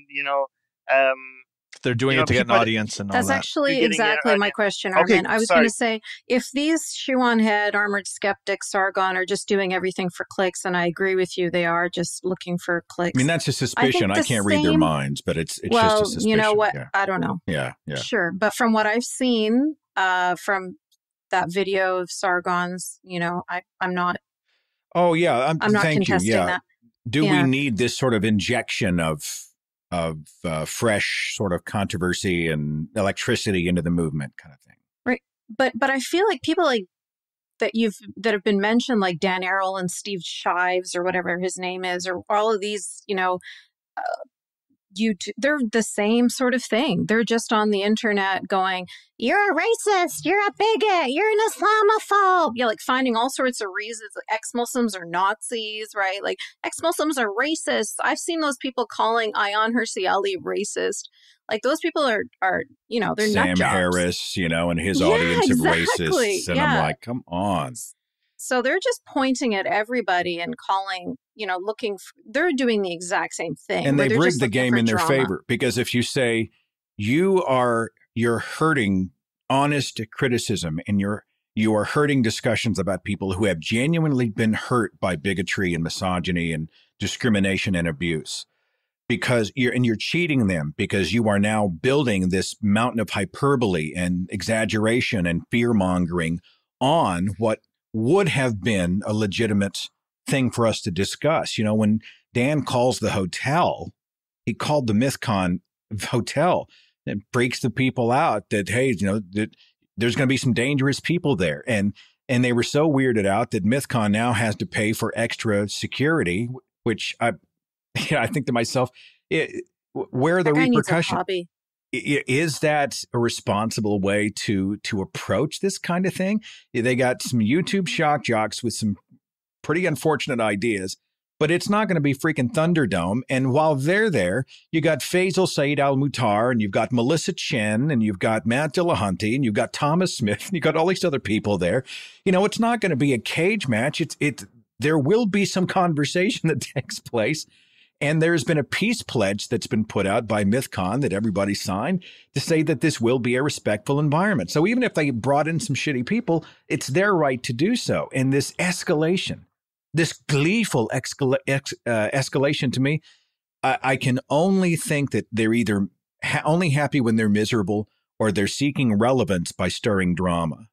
S2: they're doing it to get an audience and all that.
S3: That's actually exactly my question, Armin. I was going to say, if these shoe-on-head armored skeptics, Sargon, are just doing everything for clicks, and I agree with you, they are just looking for clicks.
S4: I mean, that's a suspicion. I can't read their minds, but it's just a suspicion.
S3: You know what?
S4: Yeah.
S3: I don't know.
S4: Yeah.
S3: Sure. But from what I've seen from that video of Sargon's, I'm not.
S4: Oh yeah,
S3: I'm not
S4: thank you.
S3: contesting
S4: Yeah.
S3: that.
S4: Do we need this sort of injection of fresh sort of controversy and electricity into the movement, kind of thing?
S3: Right, but I feel like people like that have been mentioned, like Dan Arrell and Steve Shives or whatever his name is, or all of these, they're the same sort of thing. They're just on the internet going, "You're a racist, you're a bigot, you're an Islamophobe." Yeah, like finding all sorts of reasons. Like ex-Muslims are Nazis, right? Like ex-Muslims are racist. I've seen those people calling Ayaan Hirsi Ali racist. Like those people are they're
S4: Sam
S3: nut jobs.
S4: Harris, and his audience of racists. And I'm like, come on.
S3: So they're just pointing at everybody and calling, they're doing the exact same thing.
S4: And they've rigged the game in their favor, because if you say you're hurting honest criticism and you are hurting discussions about people who have genuinely been hurt by bigotry and misogyny and discrimination and abuse, because you're cheating them, because you are now building this mountain of hyperbole and exaggeration and fear mongering on what would have been a legitimate thing for us to discuss. When Dan calls the hotel, he called the MythCon hotel. It freaks the people out that, hey, that there's going to be some dangerous people there. And they were so weirded out that MythCon now has to pay for extra security, which I think to myself, where are the repercussions? Is that a responsible way to approach this kind of thing? They got some YouTube shock jocks with some pretty unfortunate ideas, but it's not going to be freaking Thunderdome. And while they're there, you got Faisal Saeed Al-Mutar, and you've got Melissa Chen, and you've got Matt Dillahunty, and you've got Thomas Smith, and you've got all these other people there. It's not going to be a cage match. There will be some conversation that takes place. And there's been a peace pledge that's been put out by MythCon that everybody signed to say that this will be a respectful environment. So even if they brought in some shitty people, it's their right to do so. And this escalation, this gleeful escalation to me, I can only think that they're either only happy when they're miserable, or they're seeking relevance by stirring drama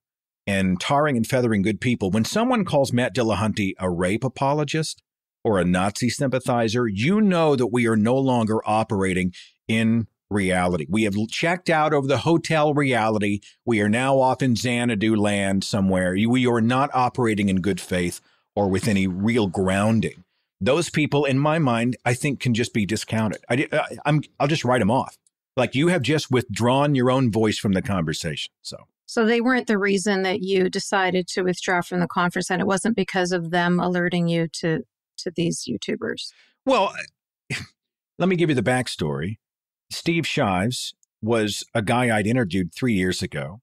S4: and tarring and feathering good people. When someone calls Matt Dillahunty a rape apologist or a Nazi sympathizer, that we are no longer operating in reality. We have checked out of the hotel reality. We are now off in Xanadu land somewhere. We are not operating in good faith or with any real grounding. Those people, in my mind, I think can just be discounted. I'll just write them off. Like, you have just withdrawn your own voice from the conversation. So
S3: they weren't the reason that you decided to withdraw from the conference, and it wasn't because of them alerting you to these YouTubers?
S4: Well, let me give you the backstory. Steve Shives was a guy I'd interviewed 3 years ago,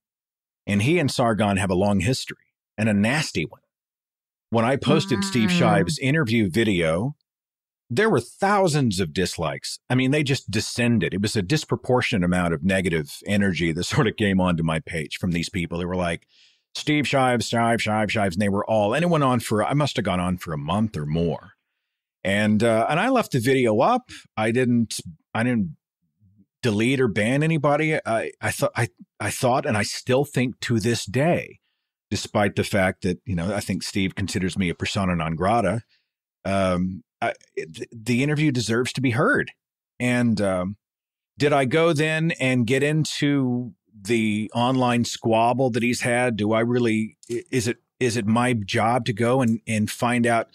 S4: and he and Sargon have a long history, and a nasty one. When I posted Steve Shives' interview video, there were thousands of dislikes. I mean, they just descended. It was a disproportionate amount of negative energy that sort of came onto my page from these people who were like, Steve Shives, and they were all, and it went on I must have gone on for a month or more. And I left the video up. I didn't delete or ban anybody. I thought, and I still think to this day, despite the fact that, I think Steve considers me a persona non grata, the interview deserves to be heard. And did I go then and get into the online squabble that he's had? Do I really, is it my job to go and find out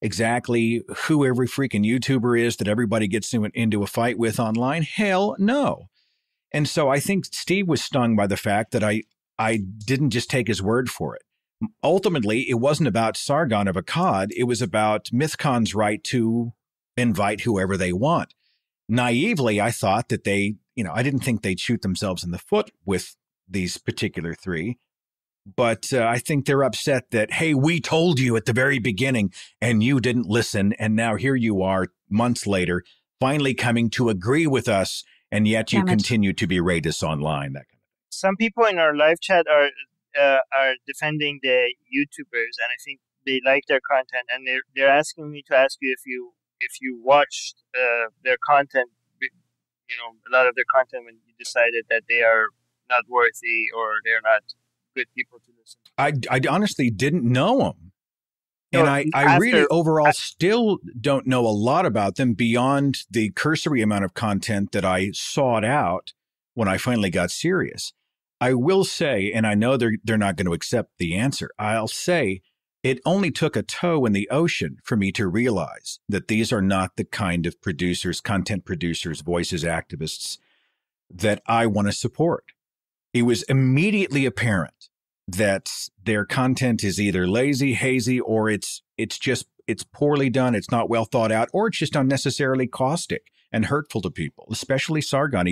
S4: exactly who every freaking YouTuber is that everybody gets into a fight with online? Hell no. And so I think Steve was stung by the fact that I didn't just take his word for it. Ultimately, it wasn't about Sargon of Akkad. It was about MythCon's right to invite whoever they want. Naively, I thought that I didn't think they'd shoot themselves in the foot with these particular three. But I think they're upset that, hey, we told you at the very beginning and you didn't listen. And now here you are months later, finally coming to agree with us. And yet you continue to berate us online. That kind of thing.
S5: Some people in our live chat are defending the YouTubers, and I think they like their content. And they're asking me to ask you if you watched their content, a lot of their content when you decided that they are not worthy or they're not good people to listen to.
S4: I honestly didn't know them.
S5: No,
S4: And I really overall still don't know a lot about them beyond the cursory amount of content that I sought out when I finally got serious. I will say, and I know they're not going to accept the answer, I'll say it only took a toe in the ocean for me to realize that these are not the kind of producers, content producers, voices, activists that I want to support. It was immediately apparent that their content is either lazy, hazy, or it's poorly done, it's not well thought out, or it's just unnecessarily caustic and hurtful to people, especially Sargon.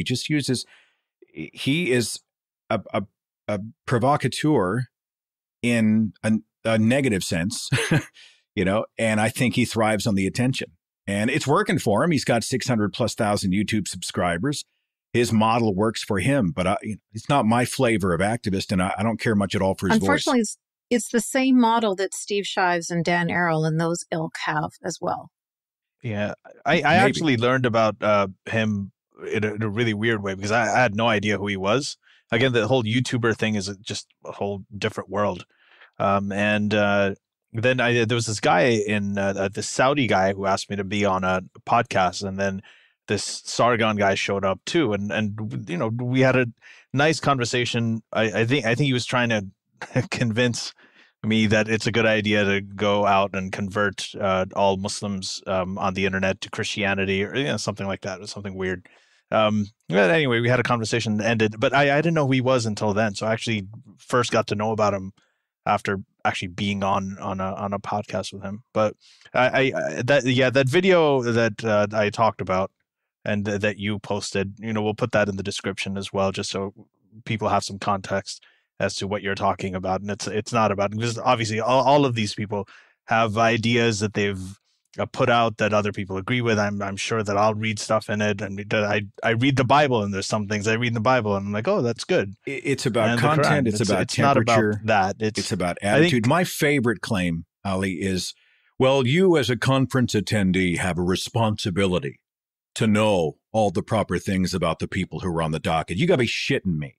S4: He is a provocateur in a negative sense, and I think he thrives on the attention. And it's working for him. He's got 600,000+ YouTube subscribers. His model works for him, but it's not my flavor of activist, and I don't care much at all for his voice.
S3: Unfortunately, it's the same model that Steve Shives and Dan Arrow and those ilk have as well.
S2: Yeah, I actually learned about him in a really weird way because I had no idea who he was. Again, the whole YouTuber thing is just a whole different world. Then there was this guy this Saudi guy who asked me to be on a podcast, and then this Sargon guy showed up too, and we had a nice conversation. I think he was trying to convince me that it's a good idea to go out and convert all Muslims on the internet to Christianity, or something like that, or something weird. But anyway, we had a conversation that ended, but I didn't know who he was until then. So I actually first got to know about him after actually being on a podcast with him. But that video that I talked about and that you posted, we'll put that in the description as well, just so people have some context as to what you're talking about. And it's not about, because obviously all of these people have ideas that they've put out that other people agree with. I'm sure that I'll read stuff in it, and I read the Bible, and there's some things I read in the Bible, and I'm like, oh, that's good.
S4: It's about content. It's about temperature.
S2: Not about that. It's
S4: about attitude. My favorite claim, Ali, is, well, you as a conference attendee have a responsibility to know all the proper things about the people who are on the docket. You got to be shitting me.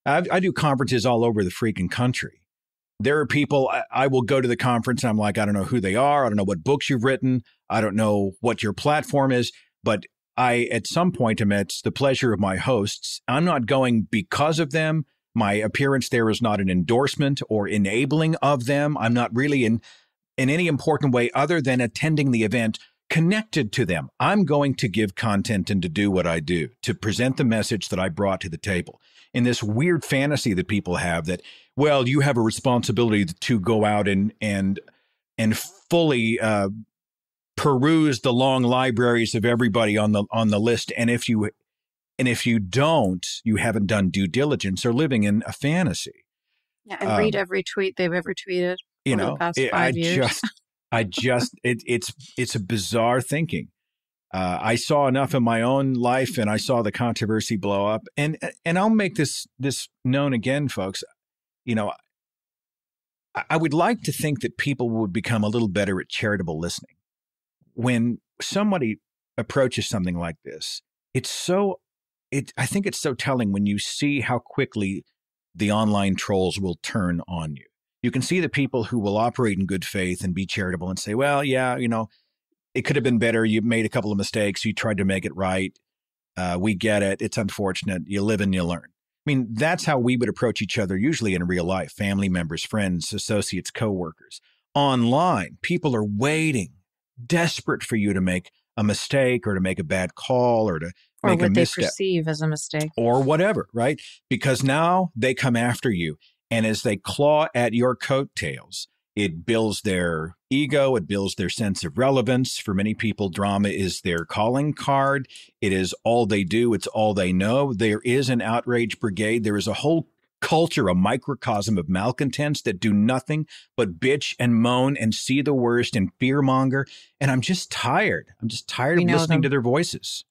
S4: I do conferences all over the freaking country. There are people, I will go to the conference and I'm like, I don't know who they are. I don't know what books you've written. I don't know what your platform is. But I, at some point, am at the pleasure of my hosts. I'm not going because of them. My appearance there is not an endorsement or enabling of them. I'm not really in any important way other than attending the event connected to them. I'm going to give content and to do what I do, to present the message that I brought to the table. In this weird fantasy that people have that, well, you have a responsibility to go out and fully peruse the long libraries of everybody on the list. And if you don't, you haven't done due diligence or living in a fantasy.
S3: Yeah, and read every tweet they've ever tweeted over the past 5 years. It's a bizarre thinking. I saw enough in my own life, and I saw the controversy blow up. And I'll make this known again, folks. I would like to think that people would become a little better at charitable listening. When somebody approaches something like this, I think it's so telling when you see how quickly the online trolls will turn on you. You can see the people who will operate in good faith and be charitable and say, well, yeah, it could have been better. You made a couple of mistakes. You tried to make it right. We get it. It's unfortunate. You live and you learn. I mean, that's how we would approach each other usually in real life, family members, friends, associates, coworkers. Online, people are waiting, desperate for you to make a mistake or to make a bad call or to make a misstep. Or what they perceive as a mistake.
S4: Or whatever, right? Because now they come after you. And as they claw at your coattails, it builds their ego. It builds their sense of relevance. For many people, drama is their calling card. It is all they do. It's all they know. There is an outrage brigade. There is a whole culture, a microcosm of malcontents that do nothing but bitch and moan and see the worst and fearmonger. And I'm just tired. I'm just tired of listening to their voices.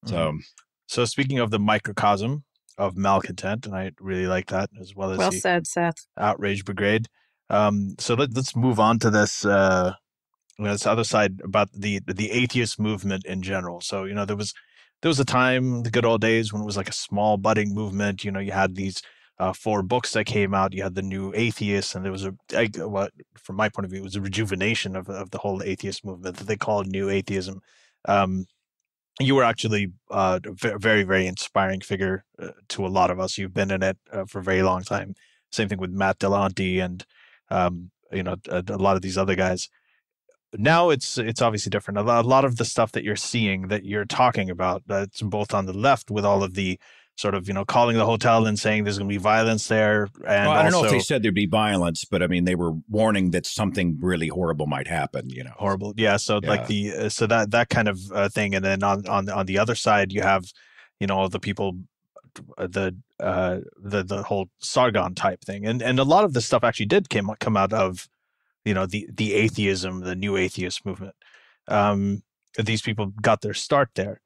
S2: So speaking of the microcosm of malcontent, and I really like that as well as
S3: well said, Seth.
S2: Outrage brigade. So let's move on to this other side about the atheist movement in general. So there was a time, the good old days, when it was like a small budding movement. You had these 4 books that came out. You had the New Atheist, and there was from my point of view, it was a rejuvenation of the whole atheist movement that they call New Atheism. You were actually a very, very inspiring figure to a lot of us. You've been in it for a very long time. Same thing with Matt Dillahunty and a lot of these other guys. Now it's obviously different. A lot of the stuff that you're seeing, that you're talking about, that's both on the left with all of the sort of, calling the hotel and saying there's going to be violence there. And
S4: I don't know if they said there'd be violence, but I mean, they were warning that something really horrible might happen,
S2: Horrible. Yeah. So like that kind of thing. And then on the other side, you have, the people, the whole Sargon type thing. And a lot of this stuff actually did come out of, the atheism, the New Atheist movement. These people got their start there.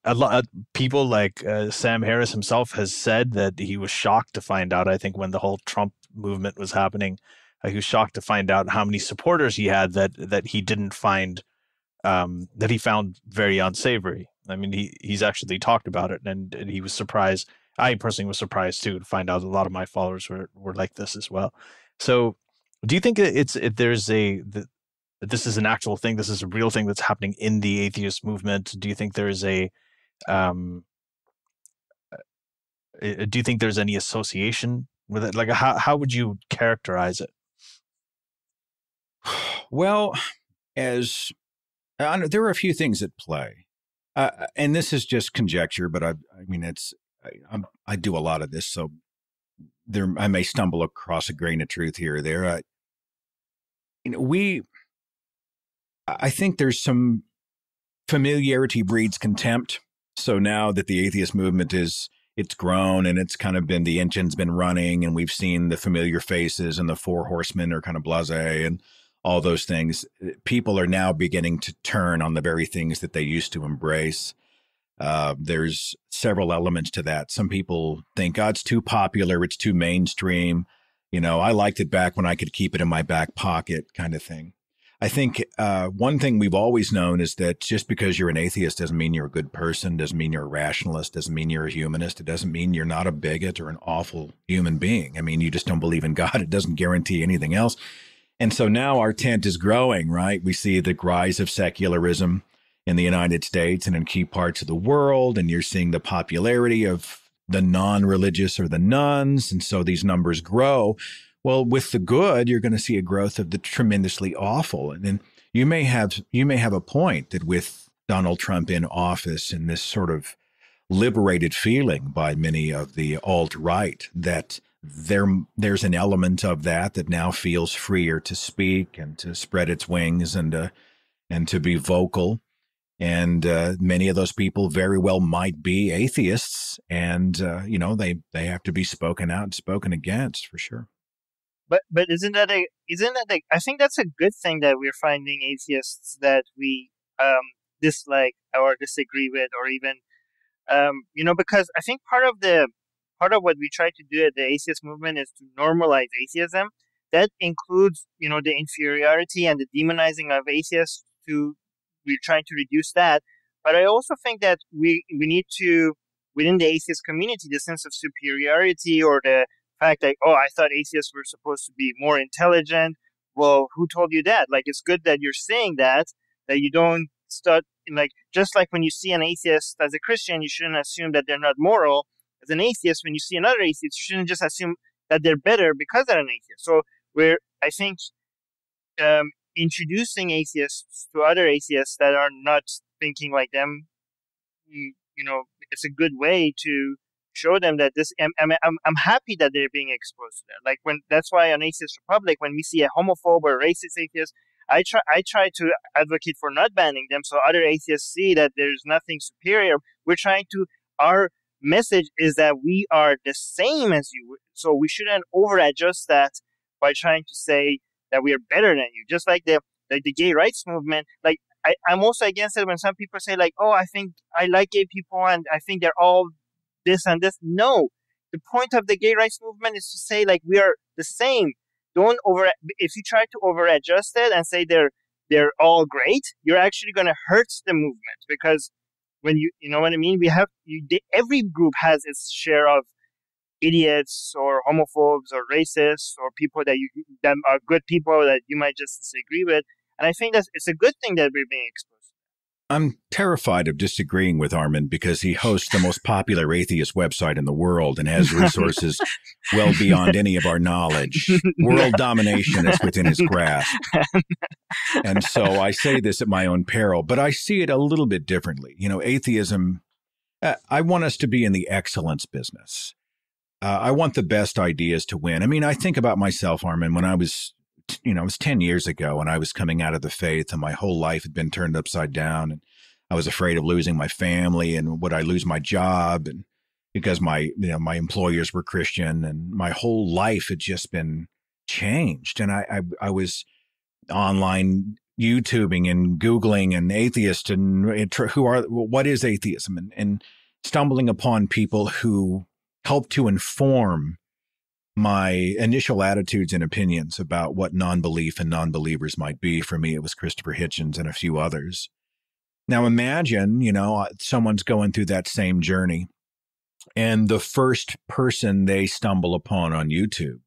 S2: A lot of people like Sam Harris himself has said that he was shocked to find out, I think when the whole Trump movement was happening, he was shocked to find out how many supporters he had that he didn't find, that he found very unsavory. I mean, he's actually talked about it, and he was surprised. I personally was surprised too to find out a lot of my followers were like this as well. So do you think this is an actual thing? This is a real thing that's happening in the atheist movement? Do you think there is do you think there's any association with it? Like, how would you characterize it?
S4: Well, there are a few things at play, and this is just conjecture, but I I do a lot of this, so I may stumble across a grain of truth here or there. I think there's some familiarity breeds contempt. So now that the atheist movement it's grown and it's kind of been, the engine's been running, and we've seen the familiar faces and the 4 horsemen are kind of blasé and all those things, people are now beginning to turn on the very things that they used to embrace. There's several elements to that. Some people think, it's too popular, it's too mainstream. I liked it back when I could keep it in my back pocket, kind of thing. I think one thing we've always known is that just because you're an atheist doesn't mean you're a good person, doesn't mean you're a rationalist, doesn't mean you're a humanist. It doesn't mean you're not a bigot or an awful human being. I mean, you just don't believe in God. It doesn't guarantee anything else. And so now our tent is growing, right? We see the rise of secularism in the United States and in key parts of the world, and you're seeing the popularity of the non-religious or the nuns, and so these numbers grow. Well, with the good, you're going to see a growth of the tremendously awful. And then you may have a point that with Donald Trump in office and this sort of liberated feeling by many of the alt-right, that there's an element of that now feels freer to speak and to spread its wings and to be vocal. And many of those people very well might be atheists, and they have to be spoken out and spoken against, for sure.
S5: But isn't that I think that's a good thing that we're finding atheists that we dislike or disagree with, or even because I think part of what we try to do at the atheist movement is to normalize atheism. That includes the inferiority and the demonizing of atheists. We're trying to reduce that, but I also think that we need to, within the atheist community, the sense of superiority, or the fact that, I thought atheists were supposed to be more intelligent. Well, who told you that? Like, it's good that you're saying that you don't start, just like when you see an atheist as a Christian, you shouldn't assume that they're not moral. As an atheist, when you see another atheist, you shouldn't just assume that they're better because they're an atheist. So I think, introducing atheists to other atheists that are not thinking like them, it's a good way to show them that this. I'm happy that they're being exposed to that. Like, that's why on Atheist Republic, when we see a homophobe or a racist atheist, I try to advocate for not banning them, so other atheists see that there's nothing superior. Our message is that we are the same as you, so we shouldn't over adjust that by trying to say that we are better than you. Just like the gay rights movement. Like, I'm also against it when some people say, like, I think I like gay people and I think they're all this and this. No, the point of the gay rights movement is to say, like, we are the same. If you try to over adjust it and say they're all great, you're actually going to hurt the movement, because when you know what I mean, every group has its share of idiots or homophobes or racists or people that are good people that you might just disagree with. And I think that it's a good thing that we're being exposed.
S4: I'm terrified of disagreeing with Armin because he hosts the most popular atheist website in the world and has resources well beyond any of our knowledge. World domination is within his grasp. And so I say this at my own peril, but I see it a little bit differently. Atheism, I want us to be in the excellence business. I want the best ideas to win. I mean, I think about myself, Armin, when I was it was 10 years ago when I was coming out of the faith and my whole life had been turned upside down. And I was afraid of losing my family and would I lose my job? And because my employers were Christian and my whole life had just been changed. And I was online YouTubing and Googling and atheist and what is atheism and stumbling upon people who helped to inform my initial attitudes and opinions about what non-belief and non-believers might be. For me, it was Christopher Hitchens and a few others. Now imagine, someone's going through that same journey and the first person they stumble upon on YouTube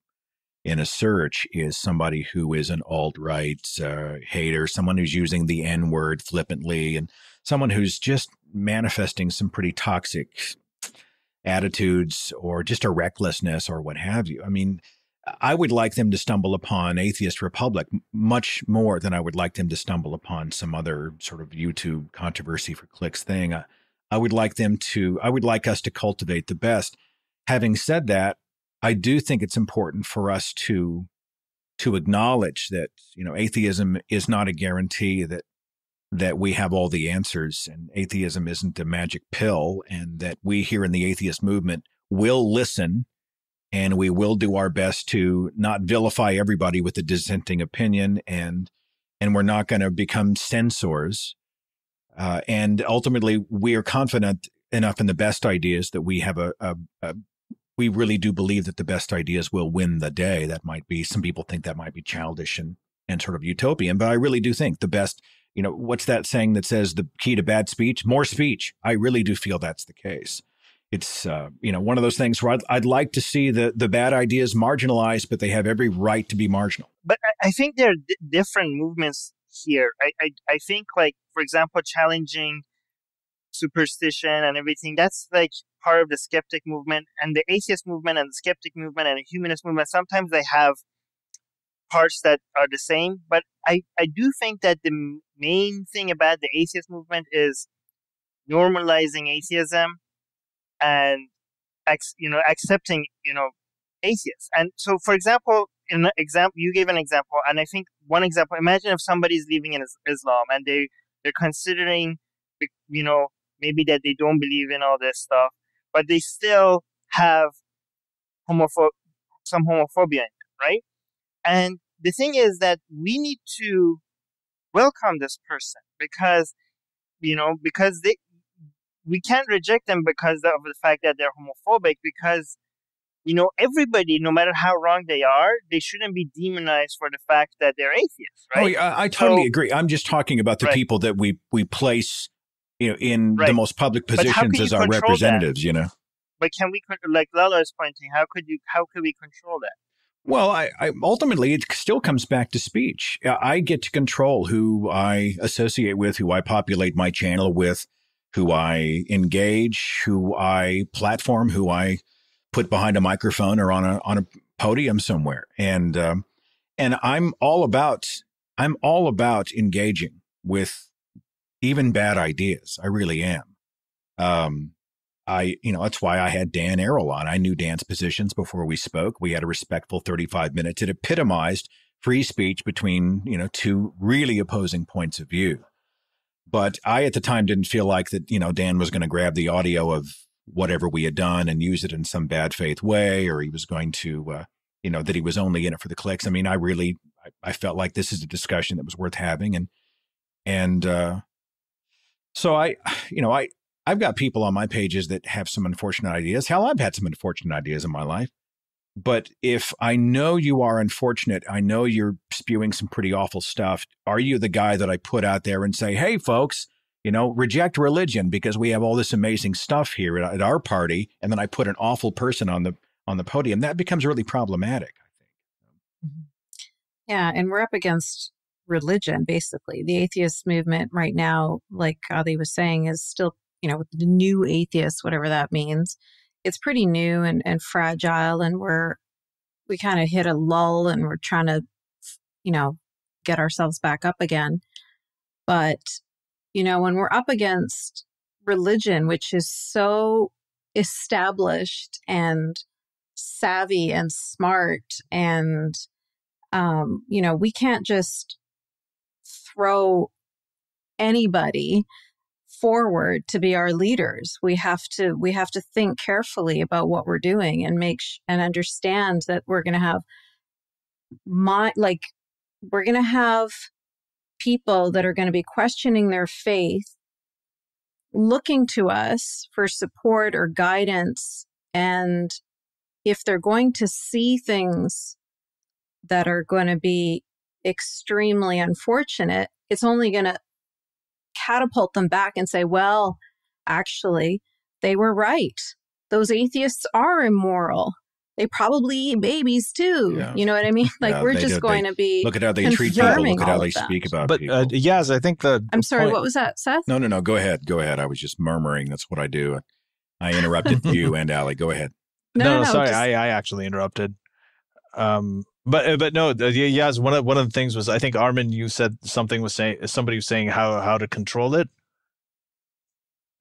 S4: in a search is somebody who is an alt-right hater, someone who's using the N-word flippantly, and someone who's just manifesting some pretty toxic attitudes or just a recklessness or what have you. I mean, I would like them to stumble upon Atheist Republic much more than I would like them to stumble upon some other sort of YouTube controversy for clicks thing. I would like us to cultivate the best. Having said that, I do think it's important for us to acknowledge that, atheism is not a guarantee that we have all the answers, and atheism isn't a magic pill, and that we here in the atheist movement will listen and we will do our best to not vilify everybody with a dissenting opinion, and we're not going to become censors. And ultimately, we are confident enough in the best ideas that we have we really do believe that the best ideas will win the day. That might be, some people think that might be childish and sort of utopian, but I really do think the best, what's that saying that says the key to bad speech? More speech. I really do feel that's the case. It's, one of those things where I'd like to see the bad ideas marginalized, but they have every right to be marginal.
S5: But I think there are different movements here. I think, like, for example, challenging superstition and everything, that's like part of the skeptic movement, and the atheist movement and the skeptic movement and the humanist movement. Sometimes they have parts that are the same, but I do think that the main thing about the atheist movement is normalizing atheism and accepting atheists. And so, for example, you gave an example, and I think one example. Imagine if somebody's living in Islam and they're considering, maybe that they don't believe in all this stuff, but they still have some homophobia in them, right? And the thing is that we need to welcome this person because we can't reject them because of the fact that they're homophobic, because everybody, no matter how wrong they are, they shouldn't be demonized for the fact that they're atheists, right?
S4: Oh, yeah, I totally agree. I'm just talking about the people that we place in the most public positions as our representatives,
S5: But can we, like Lala is pointing, how could we control that?
S4: Well, I ultimately, it still comes back to speech. I get to control who I associate with, who I populate my channel with, who I engage, who I platform, who I put behind a microphone or on a podium somewhere. And I'm all about engaging with even bad ideas. I really am. That's why I had Dan Errol on. I knew Dan's positions before we spoke. We had a respectful 35 minutes. It epitomized free speech between, two really opposing points of view. But I, at the time, didn't feel like that, Dan was going to grab the audio of whatever we had done and use it in some bad faith way, or he was going to, that he was only in it for the clicks. I mean, I felt like this is a discussion that was worth having. So I've got people on my pages that have some unfortunate ideas. Hell, I've had some unfortunate ideas in my life. But if I know you are unfortunate, I know you're spewing some pretty awful stuff. Are you the guy that I put out there and say, hey, folks, reject religion because we have all this amazing stuff here at our party, and then I put an awful person on on the podium, that becomes really problematic, I think.
S3: Yeah, and we're up against religion, basically. The atheist movement right now, like Adi was saying, is still, with the new atheists, whatever that means. It's pretty new and fragile, and we kind of hit a lull, and we're trying to, get ourselves back up again. But, when we're up against religion, which is so established and savvy and smart, and, we can't just throw anybody forward to be our leaders. We have to think carefully about what we're doing and and understand that we're going to have people that are going to be questioning their faith, looking to us for support or guidance. And if they're going to see things that are going to be extremely unfortunate, it's only going to catapult them back and say, well, actually, they were right. Those atheists are immoral. They probably eat babies too.
S4: Yeah.
S3: You know what I mean? Like, we're just going to be
S4: look at how they treat people. Look at how they speak about people.
S2: But yes, I think
S3: I'm sorry, what was that, Seth?
S4: No. Go ahead. I was just murmuring. That's what I do. I interrupted you and Allie. Go ahead.
S2: No, sorry. I actually interrupted. But no, yes. One of the things was, I think, Armin, you said somebody was saying how to control it.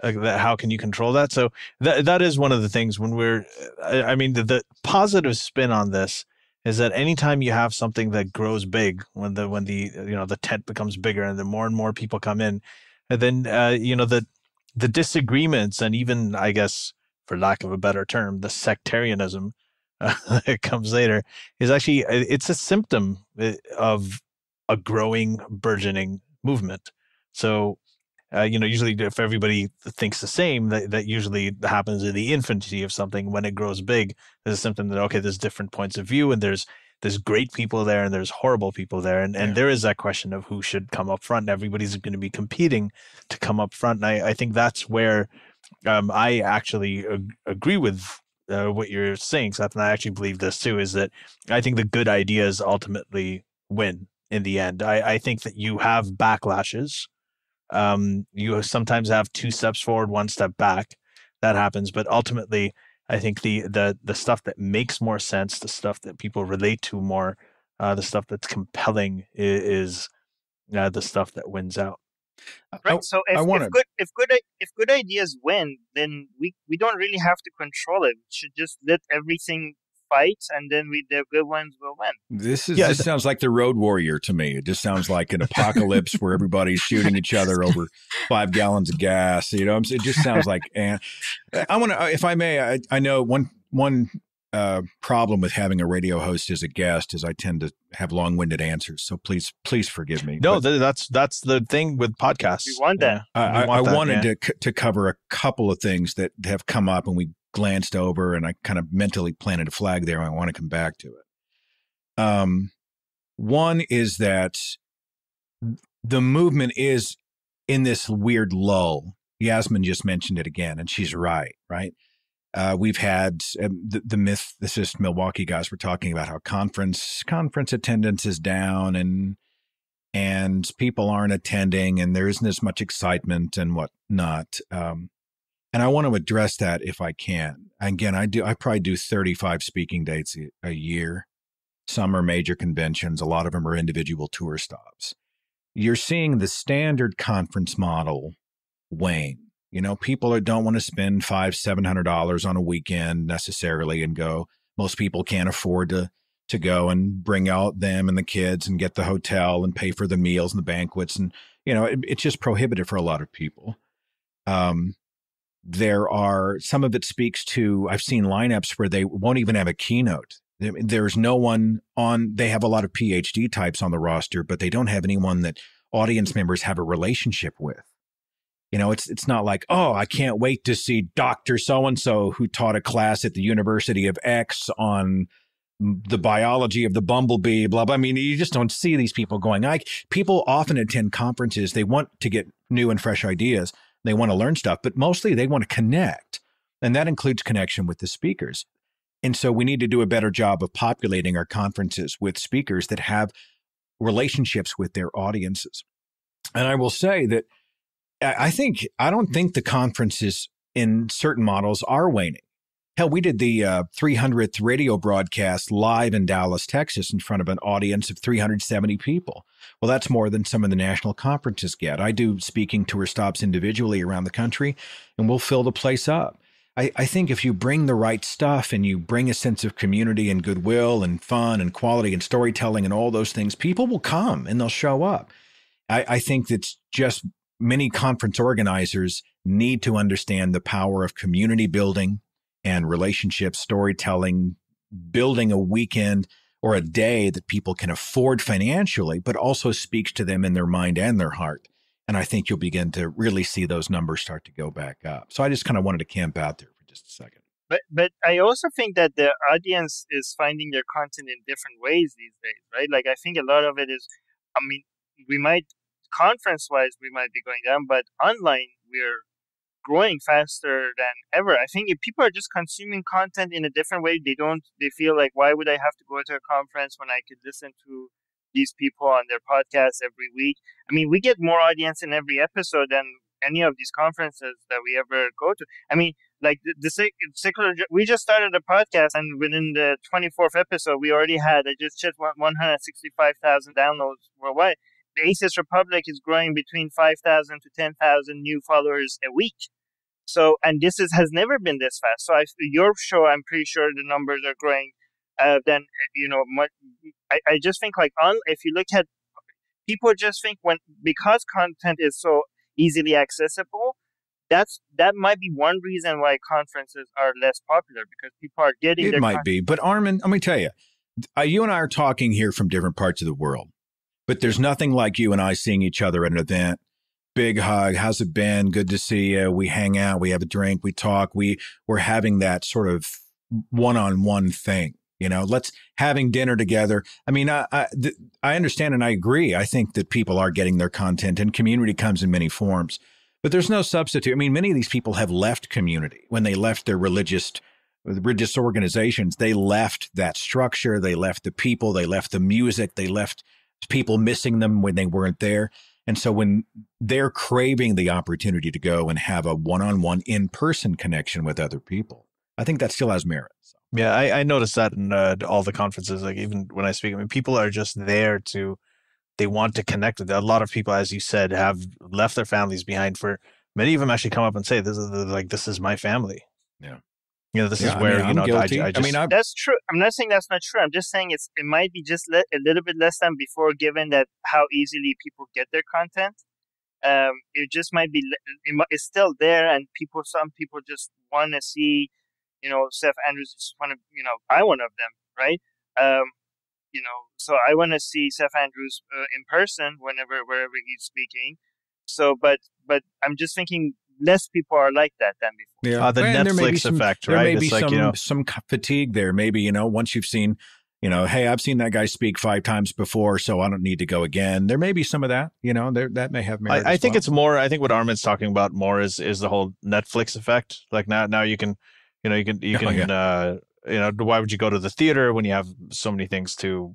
S2: How can you control that? So that is one of the things when the positive spin on this is that anytime you have something that grows big, when the tent becomes bigger and the more and more people come in, and then the disagreements, and even, I guess, for lack of a better term, the sectarianism that comes later, is actually, it's a symptom of a growing, burgeoning movement. So usually if everybody thinks the same, that usually happens in the infancy of something. When it grows big, there's a symptom that, okay, there's different points of view, and there's great people there and there's horrible people there. And there is that question of who should come up front. Everybody's going to be competing to come up front. And I think that's where I actually agree with what you're saying, Seth, and I actually believe this too, is that I think the good ideas ultimately win in the end. I think that you have backlashes. You sometimes have 2 steps forward, 1 step back. That happens, but ultimately, I think the stuff that makes more sense, the stuff that people relate to more, the stuff that's compelling is the stuff that wins out.
S5: Right. So if good ideas win, then we don't really have to control it. We should just let everything fight, and then the good ones will win.
S4: This sounds like the Road Warrior to me. It just sounds like an apocalypse where everybody's shooting each other over 5 gallons of gas. It just sounds like. And I want to, if I may, I know one problem with having a radio host as a guest is I tend to have long-winded answers. So please forgive me.
S2: No, that's the thing with podcasts.
S5: We want that.
S4: I wanted to cover a couple of things that have come up and we glanced over, and I kind of mentally planted a flag there, and I want to come back to it. One is that the movement is in this weird lull. Yasmin just mentioned it again, and she's right? We've had the mythicist Milwaukee guys were talking about how conference attendance is down, and people aren't attending, and there isn't as much excitement and whatnot. And I want to address that if I can. Again, I probably do 35 speaking dates a year. Some are major conventions. A lot of them are individual tour stops. You're seeing the standard conference model wane. People don't want to spend $500-$700 on a weekend necessarily and go. Most people can't afford to go and bring out them and the kids and get the hotel and pay for the meals and the banquets. And, it's just prohibitive for a lot of people. There are, some of it speaks to, I've seen lineups where they won't even have a keynote. There's no one on, they have a lot of PhD types on the roster, but they don't have anyone that audience members have a relationship with. It's not like, oh, I can't wait to see Dr. So-and-so who taught a class at the University of X on the biology of the bumblebee, blah, blah. I mean, you just don't see these people going. People often attend conferences. They want to get new and fresh ideas. They want to learn stuff, but mostly they want to connect. And that includes connection with the speakers. And so we need to do a better job of populating our conferences with speakers that have relationships with their audiences. And I will say that I don't think the conferences in certain models are waning. Hell, we did the 300th radio broadcast live in Dallas, Texas, in front of an audience of 370 people. Well, that's more than some of the national conferences get. I do speaking tour stops individually around the country, and we'll fill the place up. I think if you bring the right stuff and you bring a sense of community and goodwill and fun and quality and storytelling and all those things, people will come and they'll show up. I think that's just many conference organizers need to understand the power of community building and relationship storytelling, building a weekend or a day that people can afford financially, but also speaks to them in their mind and their heart. And I think you'll begin to really see those numbers start to go back up. So I just kind of wanted to camp out there for just a second.
S5: But I also think that the audience is finding their content in different ways these days, right? Like, I think a lot of it is, I mean, we might, conference-wise, we might be going down, but online, we're growing faster than ever. I think if people are just consuming content in a different way, they feel like, why would I have to go to a conference when I could listen to these people on their podcasts every week? I mean, we get more audience in every episode than any of these conferences that we ever go to. I mean, like the secular, we just started a podcast, and within the 24th episode, we already had, I just checked, 165,000 downloads worldwide. The Atheist Republic is growing between 5,000 to 10,000 new followers a week. So, and this has never been this fast. So your show, I'm pretty sure the numbers are growing. Then, I just think, like, if you look at, people just think because content is so easily accessible, that might be one reason why conferences are less popular, because people are getting
S4: it might be. But Armin, let me tell you, you and I are talking here from different parts of the world, but there's nothing like you and I seeing each other at an event. Big hug. How's it been? Good to see you. We hang out. We have a drink. We talk. We're having that sort of one-on-one thing. Let's having dinner together. I mean, I understand and I agree. I think that people are getting their content, and community comes in many forms, but there's no substitute. I mean, many of these people have left community when they left their religious organizations. They left that structure. They left the people. They left the music. They left people missing them when they weren't there. And so when they're craving the opportunity to go and have a one-on-one in-person connection with other people, I think that still has merit. So.
S2: Yeah, I noticed that in all the conferences. Like, even when I speak, I mean, people are just there they want to connect with. A lot of people, as you said, have left their families behind. For many of them, actually come up and say, "This is my family."
S4: Yeah.
S2: This is where,
S4: I'm guilty.
S5: That's true. I'm not saying that's not true. I'm just saying it might be just a little bit less than before, given that how easily people get their content. It just might be, it's still there, and some people just want to see, Seth Andrews is I'm one of them, right? So I want to see Seth Andrews in person wherever he's speaking. So, but I'm just thinking, less people are like that than before.
S2: Yeah, the Netflix effect, right?
S4: There may be some fatigue there. Maybe, once you've seen, hey, I've seen that guy speak 5 times before, so I don't need to go again. There may be some of that, that may have merit.
S2: I think it's more, I think what Armin's talking about more is the whole Netflix effect. Like now you can, why would you go to the theater when you have so many things to,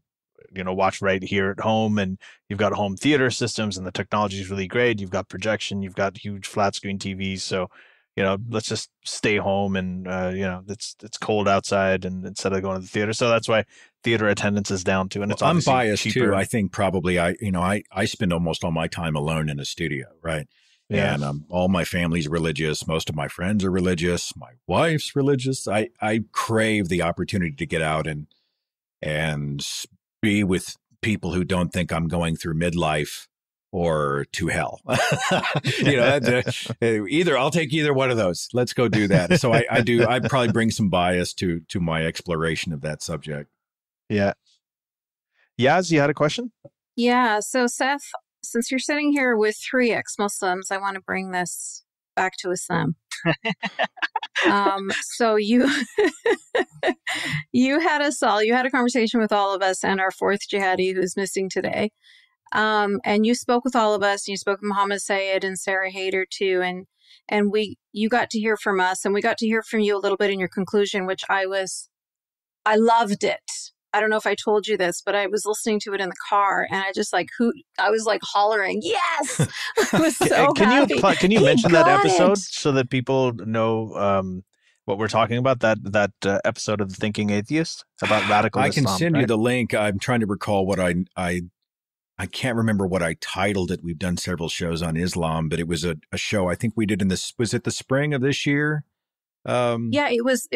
S2: watch right here at home, and you've got home theater systems, and the technology is really great. You've got projection, you've got huge flat screen TVs. So, let's just stay home, and it's cold outside, and instead of going to the theater. So that's why theater attendance is down too. And it's
S4: I'm biased cheaper. Too. I think probably I spend almost all my time alone in a studio, right? Yeah. And all my family's religious. Most of my friends are religious. My wife's religious. I crave the opportunity to get out and be with people who don't think I'm going through midlife or to hell. Either I'll take either one of those. Let's go do that. So I probably bring some bias to my exploration of that subject.
S2: Yeah. Yaz, you had a question?
S3: Yeah. So Seth, since you're sitting here with 3 ex-Muslims, I want to bring this back to Islam. So you had a conversation with all of us and our 4th jihadi who's missing today. And you spoke with all of us, and you spoke with Muhammad Sayed and Sarah Hayter too. And you got to hear from us, and we got to hear from you a little bit in your conclusion, which I was I loved it. I don't know if I told you this, but I was listening to it in the car and I just I was like hollering, yes! I was so happy.
S2: Can you mention that episode
S3: it.
S2: so that people know what we're talking about? That episode of the Thinking Atheist about radical
S4: I can
S2: Islam,
S4: send
S2: right?
S4: you the link. I'm trying to recall what I can't remember what I titled it. We've done several shows on Islam, but it was a show I think we did was it the spring of this year?
S3: Yeah, it was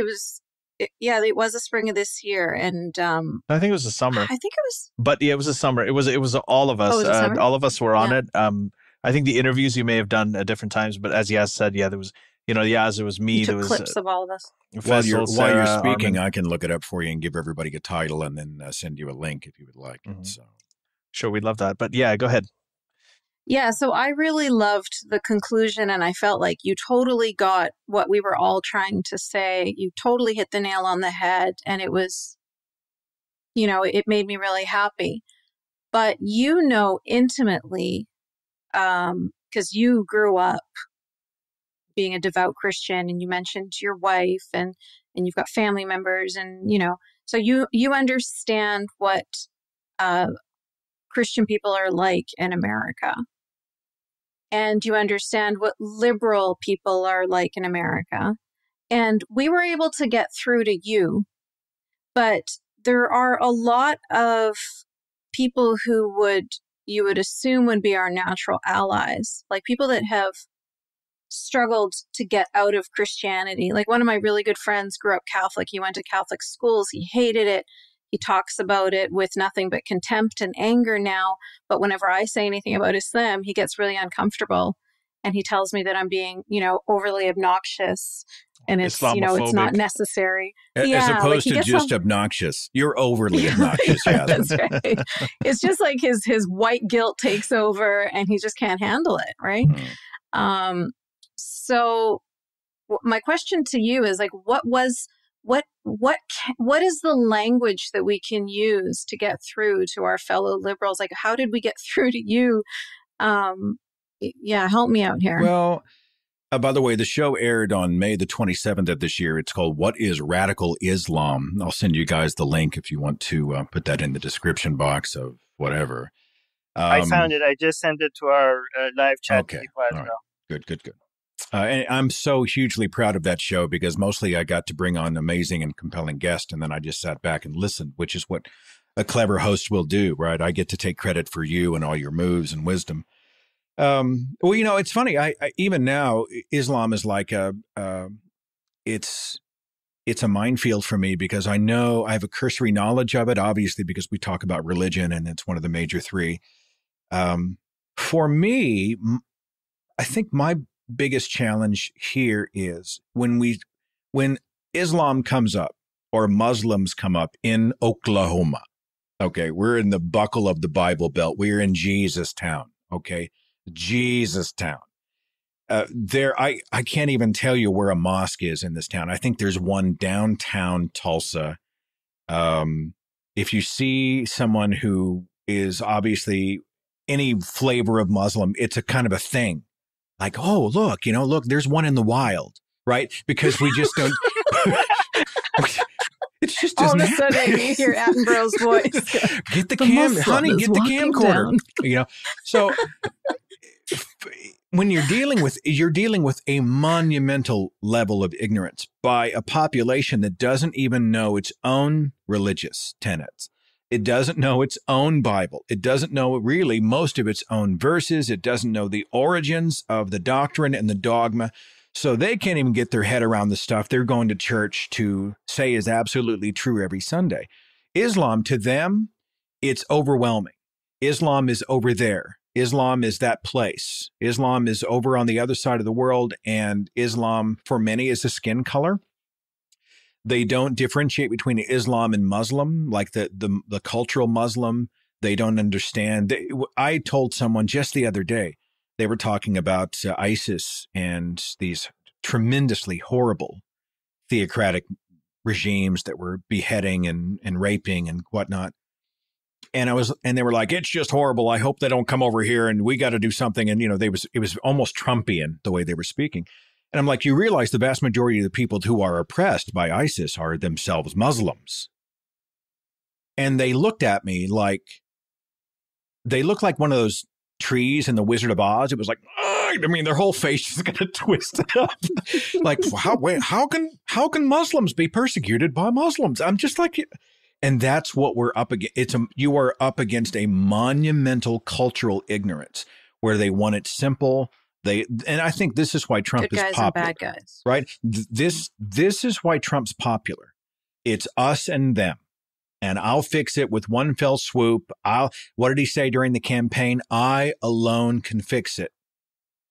S3: the spring of this year, and
S2: I think it was the summer.
S3: I think it was,
S2: but yeah, it was the summer. It was all of us.
S3: was it summer?
S2: All of us were on it. I think the interviews you may have done at different times, but as Yaz said, there was, Yaz, it was me.
S3: You took
S2: there was
S3: clips of all of us.
S4: While you're speaking,
S2: Armin.
S4: I can look it up for you and give everybody a title, and then send you a link if you would like.
S2: Mm-hmm.
S4: So,
S2: sure, we'd love that. But yeah, go ahead.
S3: Yeah, so I really loved the conclusion, and I felt like you totally got what we were all trying to say. You totally hit the nail on the head, and it was, it made me really happy. But intimately, because you grew up being a devout Christian, and you mentioned your wife, and you've got family members, and, so you understand what Christian people are like in America. And you understand what liberal people are like in America. And we were able to get through to you, but there are a lot of people who you would assume would be our natural allies, like people that have struggled to get out of Christianity. Like one of my really good friends grew up Catholic. He went to Catholic schools. He hated it. He talks about it with nothing but contempt and anger now. But whenever I say anything about Islam, he gets really uncomfortable. And he tells me that I'm being, overly obnoxious. And it's, it's not necessary.
S4: As opposed to just obnoxious. You're overly obnoxious. Yeah.
S3: That's right. It's just like his white guilt takes over and he just can't handle it. Right. So my question to you is like, what is the language that we can use to get through to our fellow liberals? Like, how did we get through to you? Help me out here.
S4: Well, by the way, the show aired on May the 27th of this year. It's called What is Radical Islam? I'll send you guys the link if you want to put that in the description box of whatever.
S5: I found it. I just sent it to our live chat.
S4: Okay. All right. Good. And I'm so hugely proud of that show because mostly I got to bring on amazing and compelling guests, and then I just sat back and listened, which is what a clever host will do, right? I get to take credit for you and all your moves and wisdom. It's funny. I even now, Islam is like it's a minefield for me because I know I have a cursory knowledge of it, obviously, because we talk about religion and it's one of the major three. For me, I think my biggest challenge here is when Islam comes up or Muslims come up in Oklahoma. Okay, we're in the buckle of the Bible Belt. We're in Jesus Town. Okay, Jesus Town. I can't even tell you where a mosque is in this town. I think there's one downtown Tulsa. If you see someone who is obviously any flavor of Muslim, it's a kind of a thing. Like, oh, look, there's one in the wild, right? Because we just don't. It's just
S3: all of a sudden you hear Attenborough's voice.
S4: Get the camcorder. So when you're dealing with a monumental level of ignorance by a population that doesn't even know its own religious tenets. It doesn't know its own Bible. It doesn't know really most of its own verses. It doesn't know the origins of the doctrine and the dogma. So they can't even get their head around the stuff they're going to church to say is absolutely true every Sunday. Islam, to them, it's overwhelming. Islam is over there. Islam is that place. Islam is over on the other side of the world, and Islam, for many, is a skin color. They don't differentiate between Islam and Muslim, like the cultural Muslim. They don't understand. I told someone just the other day, they were talking about ISIS and these tremendously horrible theocratic regimes that were beheading and raping and whatnot. And they were like, it's just horrible. I hope they don't come over here and we got to do something. And, it was almost Trumpian the way they were speaking. And I'm like, you realize the vast majority of the people who are oppressed by ISIS are themselves Muslims. And they looked at me like, they looked like one of those trees in the Wizard of Oz. It was like, I mean, their whole face is going to twist up. Like, how can Muslims be persecuted by Muslims? I'm just like, and that's what we're up against. You are up against a monumental cultural ignorance where they want it simple. And I think this is why Trump
S3: Good
S4: is
S3: guys
S4: popular.
S3: and bad guys.
S4: Right? This is why Trump's popular. It's us and them. And I'll fix it with one fell swoop. What did he say during the campaign? I alone can fix it.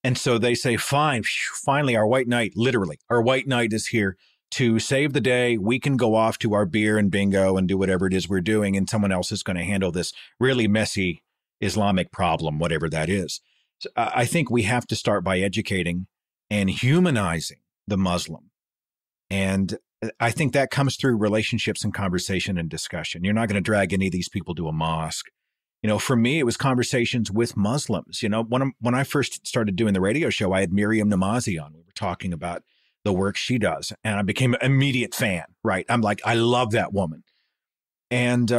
S4: And so they say, fine, finally, our white knight, literally, our white knight is here to save the day. We can go off to our beer and bingo and do whatever it is we're doing. And someone else is going to handle this really messy Islamic problem, whatever that is. So I think we have to start by educating and humanizing the Muslim. And I think that comes through relationships and conversation and discussion. You're not going to drag any of these people to a mosque. You know, for me, it was conversations with Muslims. You know, when I first started doing the radio show, I had Miriam Namazi on. We were talking about the work she does, and I became an immediate fan, right? I'm like, I love that woman. And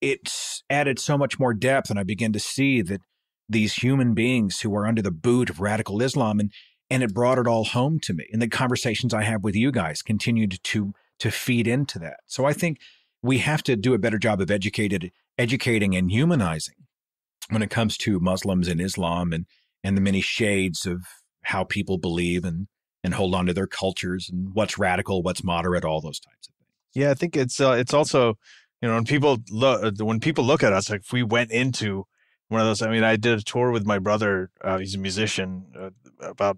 S4: it's added so much more depth, and I began to see that these human beings who are under the boot of radical Islam, and it brought it all home to me. And the conversations I have with you guys continued to feed into that. So I think we have to do a better job of educating and humanizing when it comes to Muslims and Islam and the many shades of how people believe and hold on to their cultures and what's radical, what's moderate, all those types of things.
S2: Yeah, I think it's also, you know, when people look at us, like if we went into one of those, I mean, I did a tour with my brother. He's a musician about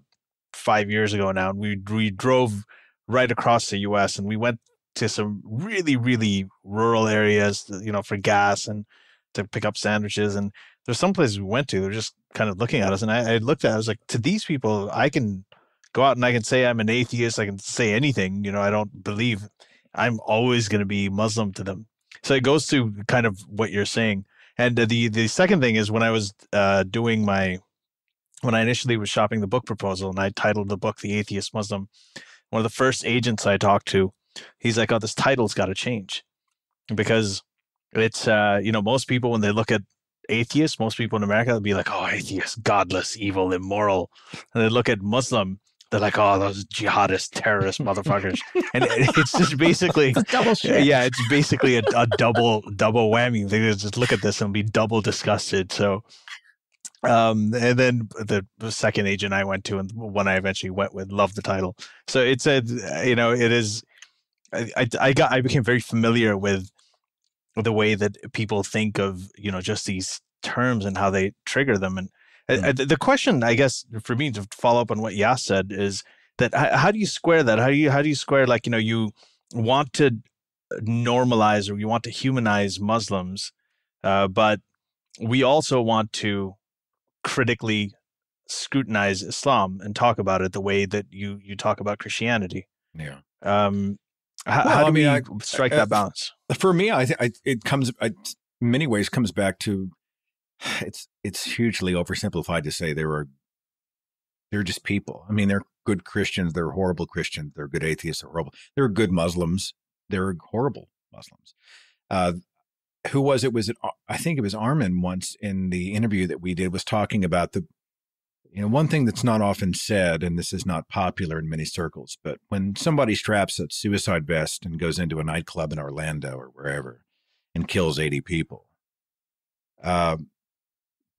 S2: 5 years ago now. And we drove right across the U.S. and we went to some really, really rural areas, you know, for gas and to pick up sandwiches. And there's some places we went to, they're just kind of looking at us. And I looked at it, I was like, to these people, I can go out and I can say I'm an atheist. I can say anything, you know, I don't believe. I'm always going to be Muslim to them. So it goes to kind of what you're saying. And the second thing is when I was when I initially was shopping the book proposal and I titled the book, The Atheist Muslim, one of the first agents I talked to, he's like, oh, this title's got to change because it's, you know, most people, when they look at atheists, most people in America, they'll be like, oh, atheist, godless, evil, immoral. And they look at Muslim, they're like, oh, those jihadist, terrorist motherfuckers. And it's just basically,
S3: double shit.
S2: Yeah, it's basically a double whammy. They just look at this and be double disgusted. So, and then the second agent I went to and one I eventually went with loved the title. So it said, you know, it is, I became very familiar with the way that people think of, you know, just these terms and how they trigger them. And the question, I guess, for me to follow up on what Yas said is that how do you square that? How do you square, like, you know, you want to normalize or you want to humanize Muslims, but we also want to critically scrutinize Islam and talk about it the way that you talk about Christianity.
S4: Yeah.
S2: How do we strike that balance?
S4: For me, it comes, in many ways, comes back to it's hugely oversimplified to say they're just people. I mean, they're good Christians, they're horrible Christians, they're good atheists, they're horrible. They're good Muslims, they're horrible Muslims. Who was it? I think it was Armin once in the interview that we did was talking about one thing that's not often said, and this is not popular in many circles, but when somebody straps a suicide vest and goes into a nightclub in Orlando or wherever and kills 80 people,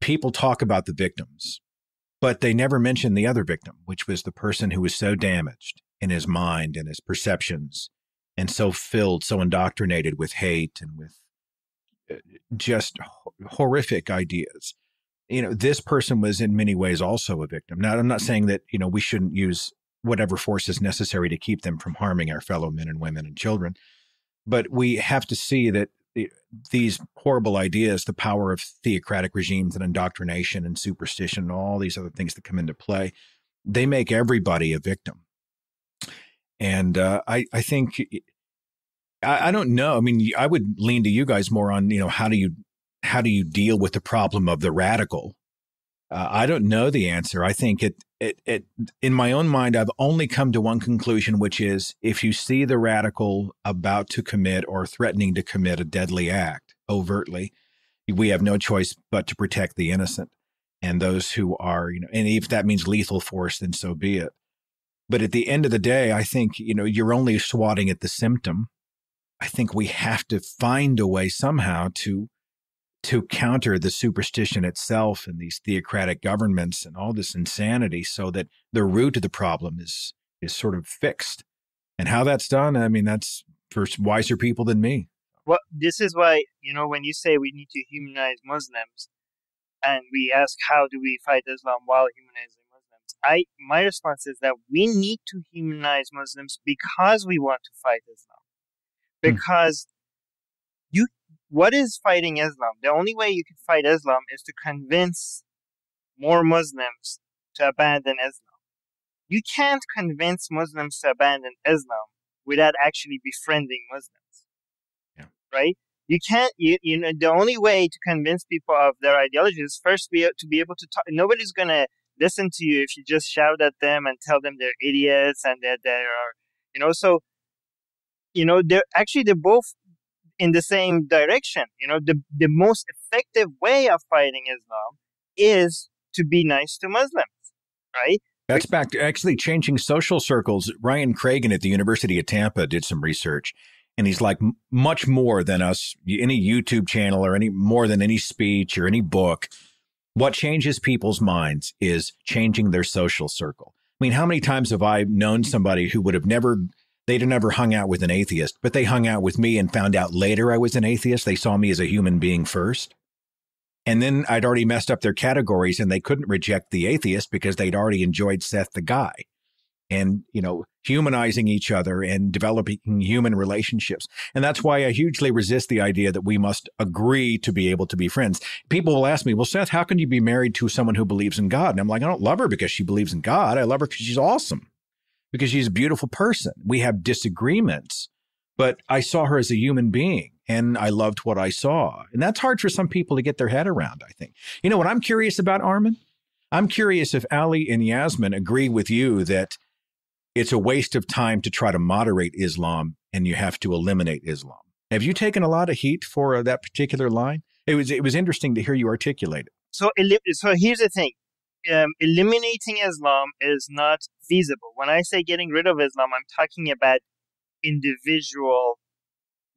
S4: people talk about the victims, but they never mention the other victim, which was the person who was so damaged in his mind and his perceptions and so filled, so indoctrinated with hate and with just horrific ideas. You know, this person was in many ways also a victim. Now, I'm not saying that, you know, we shouldn't use whatever force is necessary to keep them from harming our fellow men and women and children, but we have to see that these horrible ideas, the power of theocratic regimes and indoctrination and superstition and all these other things that come into play, they make everybody a victim. And I think, I don't know. I mean, I would lean to you guys more on, you know, how do you deal with the problem of the radical I don't know the answer. I think it in my own mind, I've only come to one conclusion, which is if you see the radical about to commit or threatening to commit a deadly act overtly, we have no choice but to protect the innocent and those who are, and if that means lethal force, then so be it. But at the end of the day, I think, you're only swatting at the symptom. I think we have to find a way somehow to counter the superstition itself and these theocratic governments and all this insanity so that the root of the problem is sort of fixed. And how that's done, I mean, that's for wiser people than me.
S5: Well, this is why, when you say we need to humanize Muslims and we ask how do we fight Islam while humanizing Muslims, my response is that we need to humanize Muslims because we want to fight Islam. Because what is fighting Islam? The only way you can fight Islam is to convince more Muslims to abandon Islam. You can't convince Muslims to abandon Islam without actually befriending Muslims.
S4: Yeah.
S5: Right? You can't, the only way to convince people of their ideology is first to be able to talk. Nobody's going to listen to you if you just shout at them and tell them they're idiots and that they are, so, they're both in the same direction. The most effective way of fighting Islam is to be nice to Muslims, right?
S4: That's back to actually changing social circles. Ryan Cragen at the University of Tampa did some research, and he's like, much more than us, any YouTube channel or any more than any speech or any book. What changes people's minds is changing their social circle. I mean, how many times have I known somebody who they'd never hung out with an atheist, but they hung out with me and found out later I was an atheist. They saw me as a human being first. And then I'd already messed up their categories and they couldn't reject the atheist because they'd already enjoyed Seth the guy. And, humanizing each other and developing human relationships. And that's why I hugely resist the idea that we must agree to be able to be friends. People will ask me, well, Seth, how can you be married to someone who believes in God? And I'm like, I don't love her because she believes in God. I love her because she's awesome, because she's a beautiful person. We have disagreements, but I saw her as a human being and I loved what I saw. And that's hard for some people to get their head around, I think. You know what I'm curious about, Armin? I'm curious if Ali and Yasmin agree with you that it's a waste of time to try to moderate Islam and you have to eliminate Islam. Have you taken a lot of heat for that particular line? It was interesting to hear you articulate it.
S5: So here's the thing. Eliminating Islam is not feasible. When I say getting rid of Islam, I'm talking about individual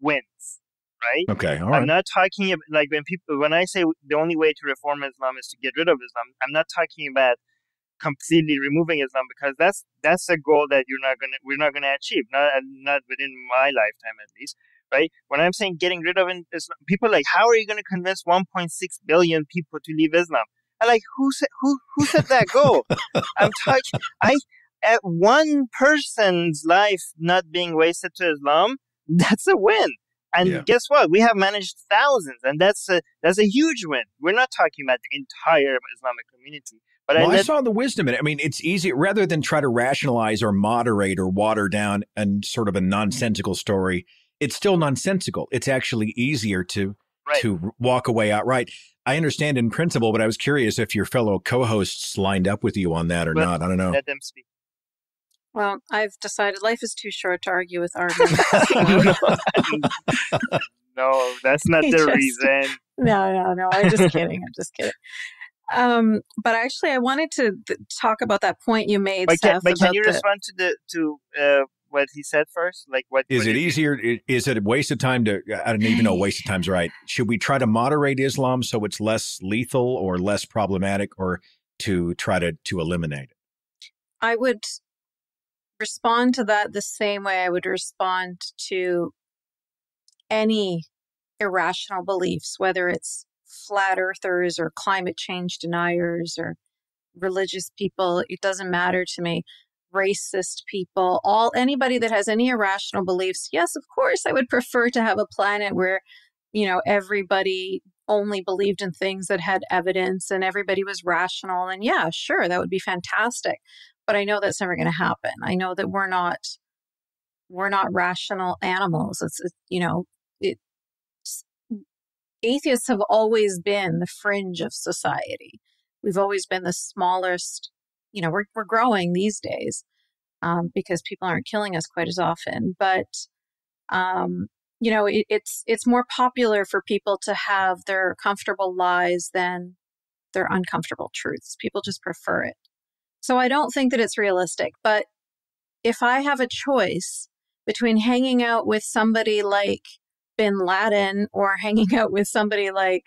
S5: wins, right?
S4: Okay, all right.
S5: I'm not talking about, like, when I say the only way to reform Islam is to get rid of Islam, I'm not talking about completely removing Islam, because that's a goal that we're not gonna achieve, not within my lifetime at least, right? When I'm saying getting rid of Islam, people are like, how are you going to convince 1.6 billion people to leave Islam? I'm like, who set that goal? I'm talking, at one person's life not being wasted to Islam, that's a win. And guess what? We have managed thousands, and that's a huge win. We're not talking about the entire Islamic community. But
S4: I saw the wisdom in it. I mean, it's easy, rather than try to rationalize or moderate or water down and sort of a nonsensical story. It's still nonsensical. It's actually easier to walk away outright. I understand in principle, but I was curious if your fellow co-hosts lined up with you on that or not. I don't know.
S5: Let them speak.
S3: Well, I've decided life is too short to argue with arguments.
S5: No, that's not the reason.
S3: No. I'm just kidding. But actually, I wanted to talk about that point you made, Seth.
S5: But can you respond to what he said first? Like, what
S4: is it easier? Is it a waste of time to? I don't even know. Waste of time's right. Should we try to moderate Islam so it's less lethal or less problematic, or to try to eliminate it?
S3: I would respond to that the same way I would respond to any irrational beliefs, whether it's flat earthers or climate change deniers or religious people. It doesn't matter to me. Racist people, anybody that has any irrational beliefs. Yes, of course, I would prefer to have a planet where, everybody only believed in things that had evidence and everybody was rational. And yeah, sure, that would be fantastic. But I know that's never going to happen. I know that we're not rational animals. Atheists have always been the fringe of society. we've always been the smallest. We're growing these days because people aren't killing us quite as often. But it's more popular for people to have their comfortable lies than their uncomfortable truths. People just prefer it. So I don't think that it's realistic. But if I have a choice between hanging out with somebody like Bin Laden or hanging out with somebody like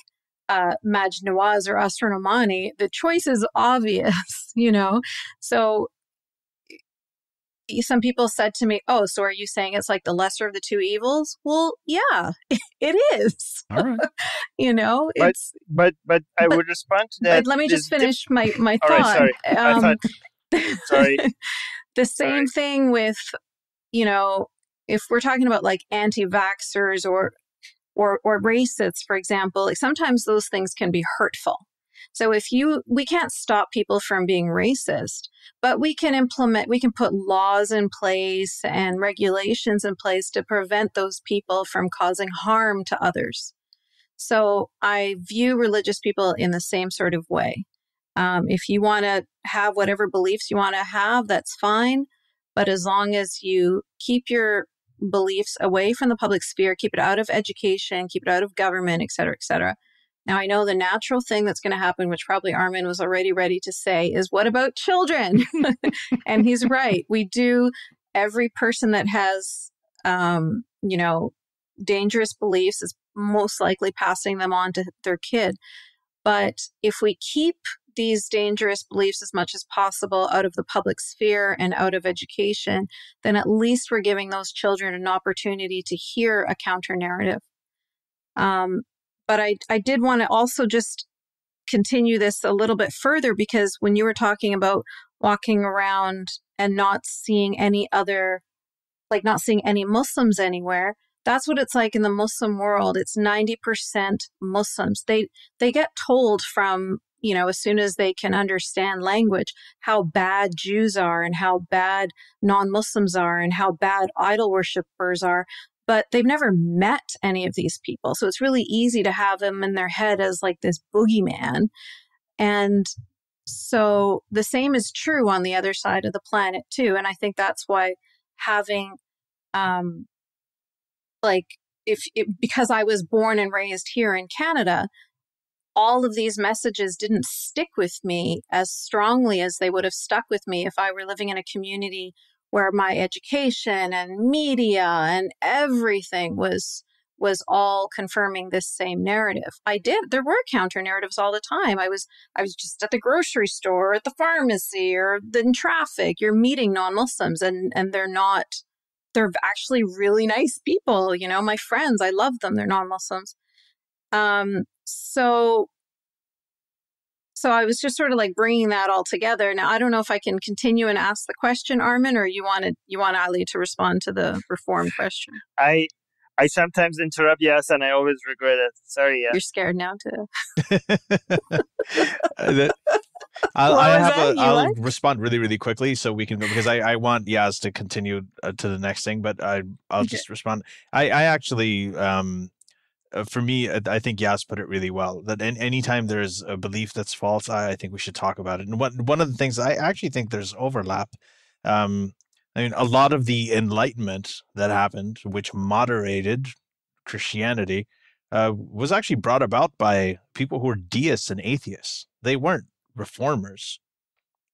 S3: Majd Nawaz or Asghar Nomani, the choice is obvious, So some people said to me, "Oh, so are you saying it's like the lesser of the two evils?" Well, yeah, it is.
S4: All right.
S5: But I would respond to that.
S3: But let me just finish my thought.
S5: All right, sorry. Sorry.
S3: The same thing with, if we're talking about like anti-vaxxers or racists, for example, like sometimes those things can be hurtful. So we can't stop people from being racist, but we can put laws in place and regulations in place to prevent those people from causing harm to others. So I view religious people in the same sort of way. If you want to have whatever beliefs you want to have, that's fine. But as long as you keep your beliefs away from the public sphere, keep it out of education, keep it out of government, et cetera, et cetera. Now, I know the natural thing that's going to happen, which probably Armin was already ready to say, is what about children? And he's right. We do. Every person that has, dangerous beliefs is most likely passing them on to their kid. But if we keep these dangerous beliefs as much as possible out of the public sphere and out of education, then at least we're giving those children an opportunity to hear a counter narrative. But I did want to also just continue this a little bit further, because when you were talking about walking around and not seeing any Muslims anywhere, that's what it's like in the Muslim world. It's 90% Muslims. They get told from, as soon as they can understand language, how bad Jews are and how bad non-Muslims are and how bad idol worshippers are. But they've never met any of these people. So it's really easy to have them in their head as like this boogeyman. And so the same is true on the other side of the planet too. And I think that's why having, because I was born and raised here in Canada, all of these messages didn't stick with me as strongly as they would have stuck with me if I were living in a community where my education and media and everything was all confirming this same narrative. There were counter narratives all the time. I was just at the grocery store, or at the pharmacy, or in traffic. You're meeting non-Muslims and they're actually really nice people. My friends, I love them. They're non-Muslims. So I was just sort of like bringing that all together. Now, I don't know if I can continue and ask the question, Armin, or you want Ali to respond to the reform question.
S5: I sometimes interrupt, yes, and I always regret it. Sorry, yeah.
S3: You're scared now too.
S2: I'll respond really, really quickly so we can, because I want Yaz to continue to the next thing, but I'll just respond. I actually, for me, I think Yaz put it really well, that anytime there's a belief that's false, I think we should talk about it. And one of the things, I actually think there's overlap. A lot of the Enlightenment that happened, which moderated Christianity, was actually brought about by people who were deists and atheists. They weren't reformers.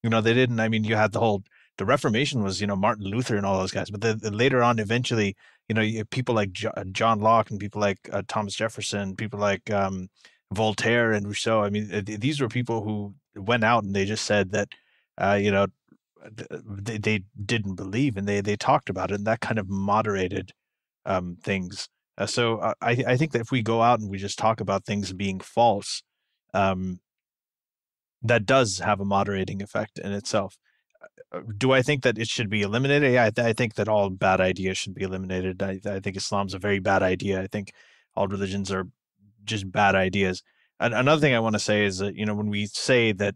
S2: They didn't, you had the Reformation was, Martin Luther and all those guys, but later on, eventually, people like John Locke and people like Thomas Jefferson, people like Voltaire and Rousseau. These were people who went out and they just said that, they didn't believe, and they talked about it, and that kind of moderated things. So I think that if we go out and we just talk about things being false, that does have a moderating effect in itself. Do I think that it should be eliminated? Yeah, I think that all bad ideas should be eliminated. I think Islam's a very bad idea. I think all religions are just bad ideas. And another thing I want to say is that, when we say that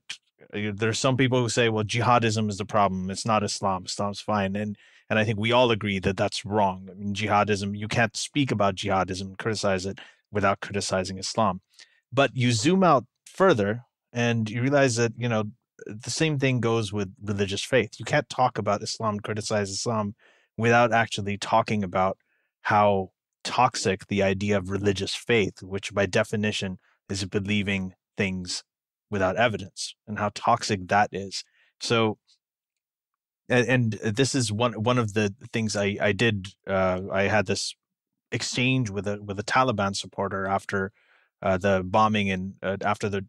S2: there's some people who say, well, jihadism is the problem. It's not Islam. Islam's fine. And I think we all agree that that's wrong. Jihadism, you can't speak about jihadism and criticize it without criticizing Islam. But you zoom out further And you realize that, the same thing goes with religious faith. You can't talk about Islam, criticize Islam, without actually talking about how toxic the idea of religious faith, which by definition is believing things without evidence, and how toxic that is. So, and this is one of the things I did. I had this exchange with a Taliban supporter after the bombing and after the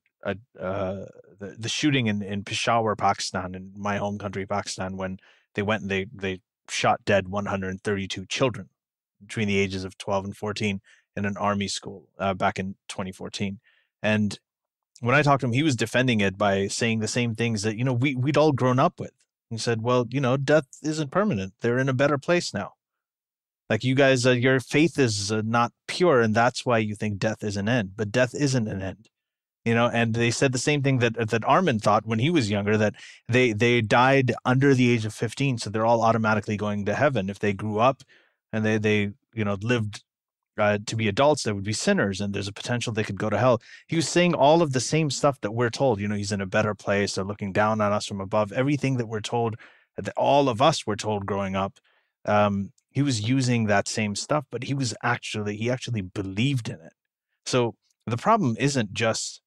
S2: shooting in Peshawar, Pakistan, in my home country, Pakistan, when they went and they shot dead 132 children between the ages of 12 and 14 in an army school back in 2014. And when I talked to him, he was defending it by saying the same things that, we'd all grown up with. He said, well, death isn't permanent. They're in a better place now. Like you guys, your faith is not pure, and that's why you think death is an end. But death isn't an end. And they said the same thing that Armin thought when he was younger, that they died under the age of 15, so they're all automatically going to heaven. If they grew up and they lived to be adults, they would be sinners, and there's a potential they could go to hell. He was saying all of the same stuff that we're told. He's in a better place. They're looking down on us from above. Everything that we're told, that all of us were told growing up. He was using that same stuff, but he actually believed in it. So the problem isn't just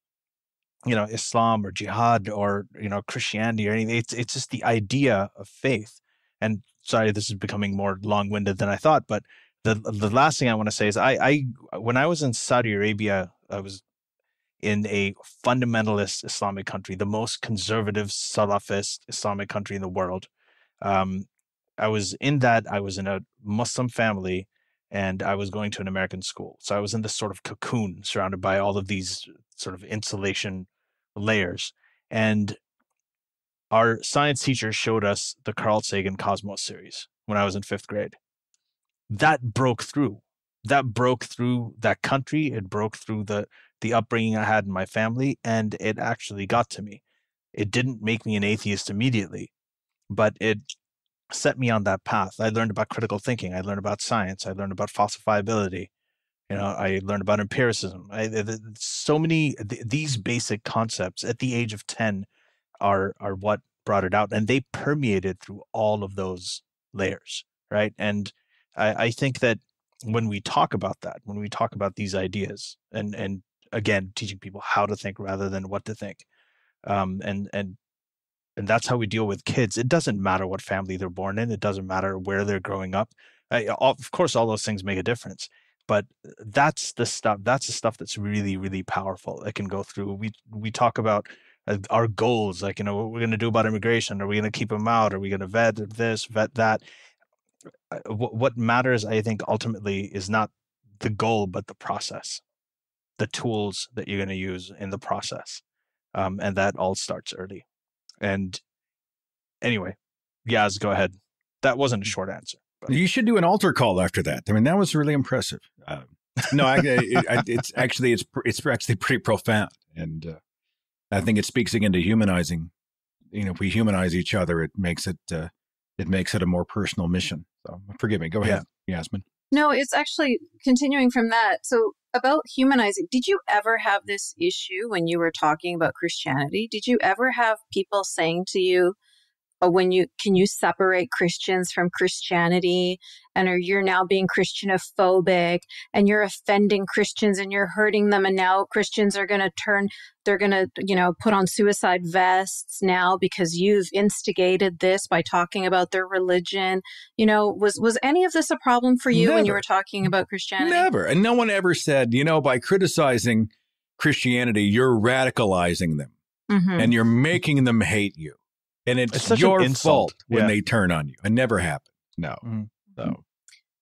S2: Islam or jihad or Christianity or anything. It's just the idea of faith. And sorry, this is becoming more long-winded than I thought, but the last thing I want to say is I when I was in Saudi Arabia, I was in a fundamentalist Islamic country, the most conservative Salafist Islamic country in the world. I was in a Muslim family, and I was going to an American school. So I was in this sort of cocoon surrounded by all of these sort of insulation layers. And our science teacher showed us the Carl Sagan Cosmos series when I was in 5th grade. That broke through. That broke through that country. It broke through the upbringing I had in my family, and it actually got to me. It didn't make me an atheist immediately, but it set me on that path. I learned about critical thinking. I learned about science. I learned about falsifiability. I learned about empiricism. So many these basic concepts at the age of 10 are what brought it out, and they permeated through all of those layers, right? And I think that when we talk about that, when we talk about these ideas, and again, teaching people how to think rather than what to think, and that's how we deal with kids. It doesn't matter what family they're born in. It doesn't matter where they're growing up. Of course, all those things make a difference. But that's the stuff that's really, really powerful. It can go through. We talk about our goals, like, what we're going to do about immigration. Are we going to keep them out? Are we going to vet this, vet that? What matters, I think, ultimately is not the goal, but the process, the tools that you're going to use in the process. And that all starts early. And anyway, Yaz, go ahead. That wasn't a short answer. But.
S4: You should do an altar call after that. I mean, that was really impressive. It's actually pretty profound, and I think it speaks again to humanizing. If we humanize each other, it makes it a more personal mission. So forgive me. Go ahead, Yasmin.
S3: No, it's actually continuing from that. So about humanizing, did you ever have this issue when you were talking about Christianity? Did you ever have people saying to you, can you separate Christians from Christianity, and you're now being Christianophobic and you're offending Christians and you're hurting them, and now Christians are going to put on suicide vests now because you've instigated this by talking about their religion? Was any of this a problem for you
S4: Never.
S3: when you were talking about Christianity?
S4: Never. And no one ever said, by criticizing Christianity, you're radicalizing them, and you're making them hate you. And it's your fault when they turn on you. It never happened. No. So.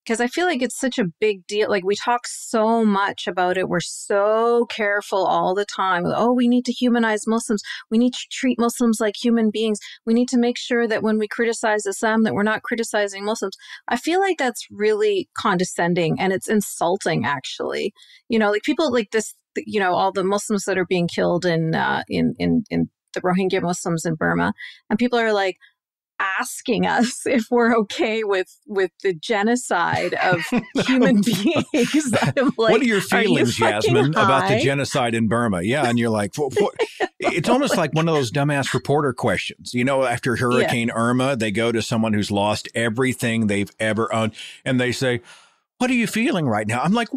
S3: Because I feel like it's such a big deal. Like, we talk so much about it. We're so careful all the time. Oh, we need to humanize Muslims. We need to treat Muslims like human beings. We need to make sure that when we criticize Islam, that we're not criticizing Muslims. I feel like that's really condescending, and it's insulting, actually. Like people like this, all the Muslims that are being killed in the Rohingya Muslims in Burma. And people are like, asking us if we're okay with the genocide of human beings. I'm like,
S4: what are your feelings, Yasmin, about the genocide in Burma? Yeah, and you're like, it's almost like one of those dumbass reporter questions. You know, after Hurricane Irma, they go to someone who's lost everything they've ever owned, and they say, "What are you feeling right now?" I'm like,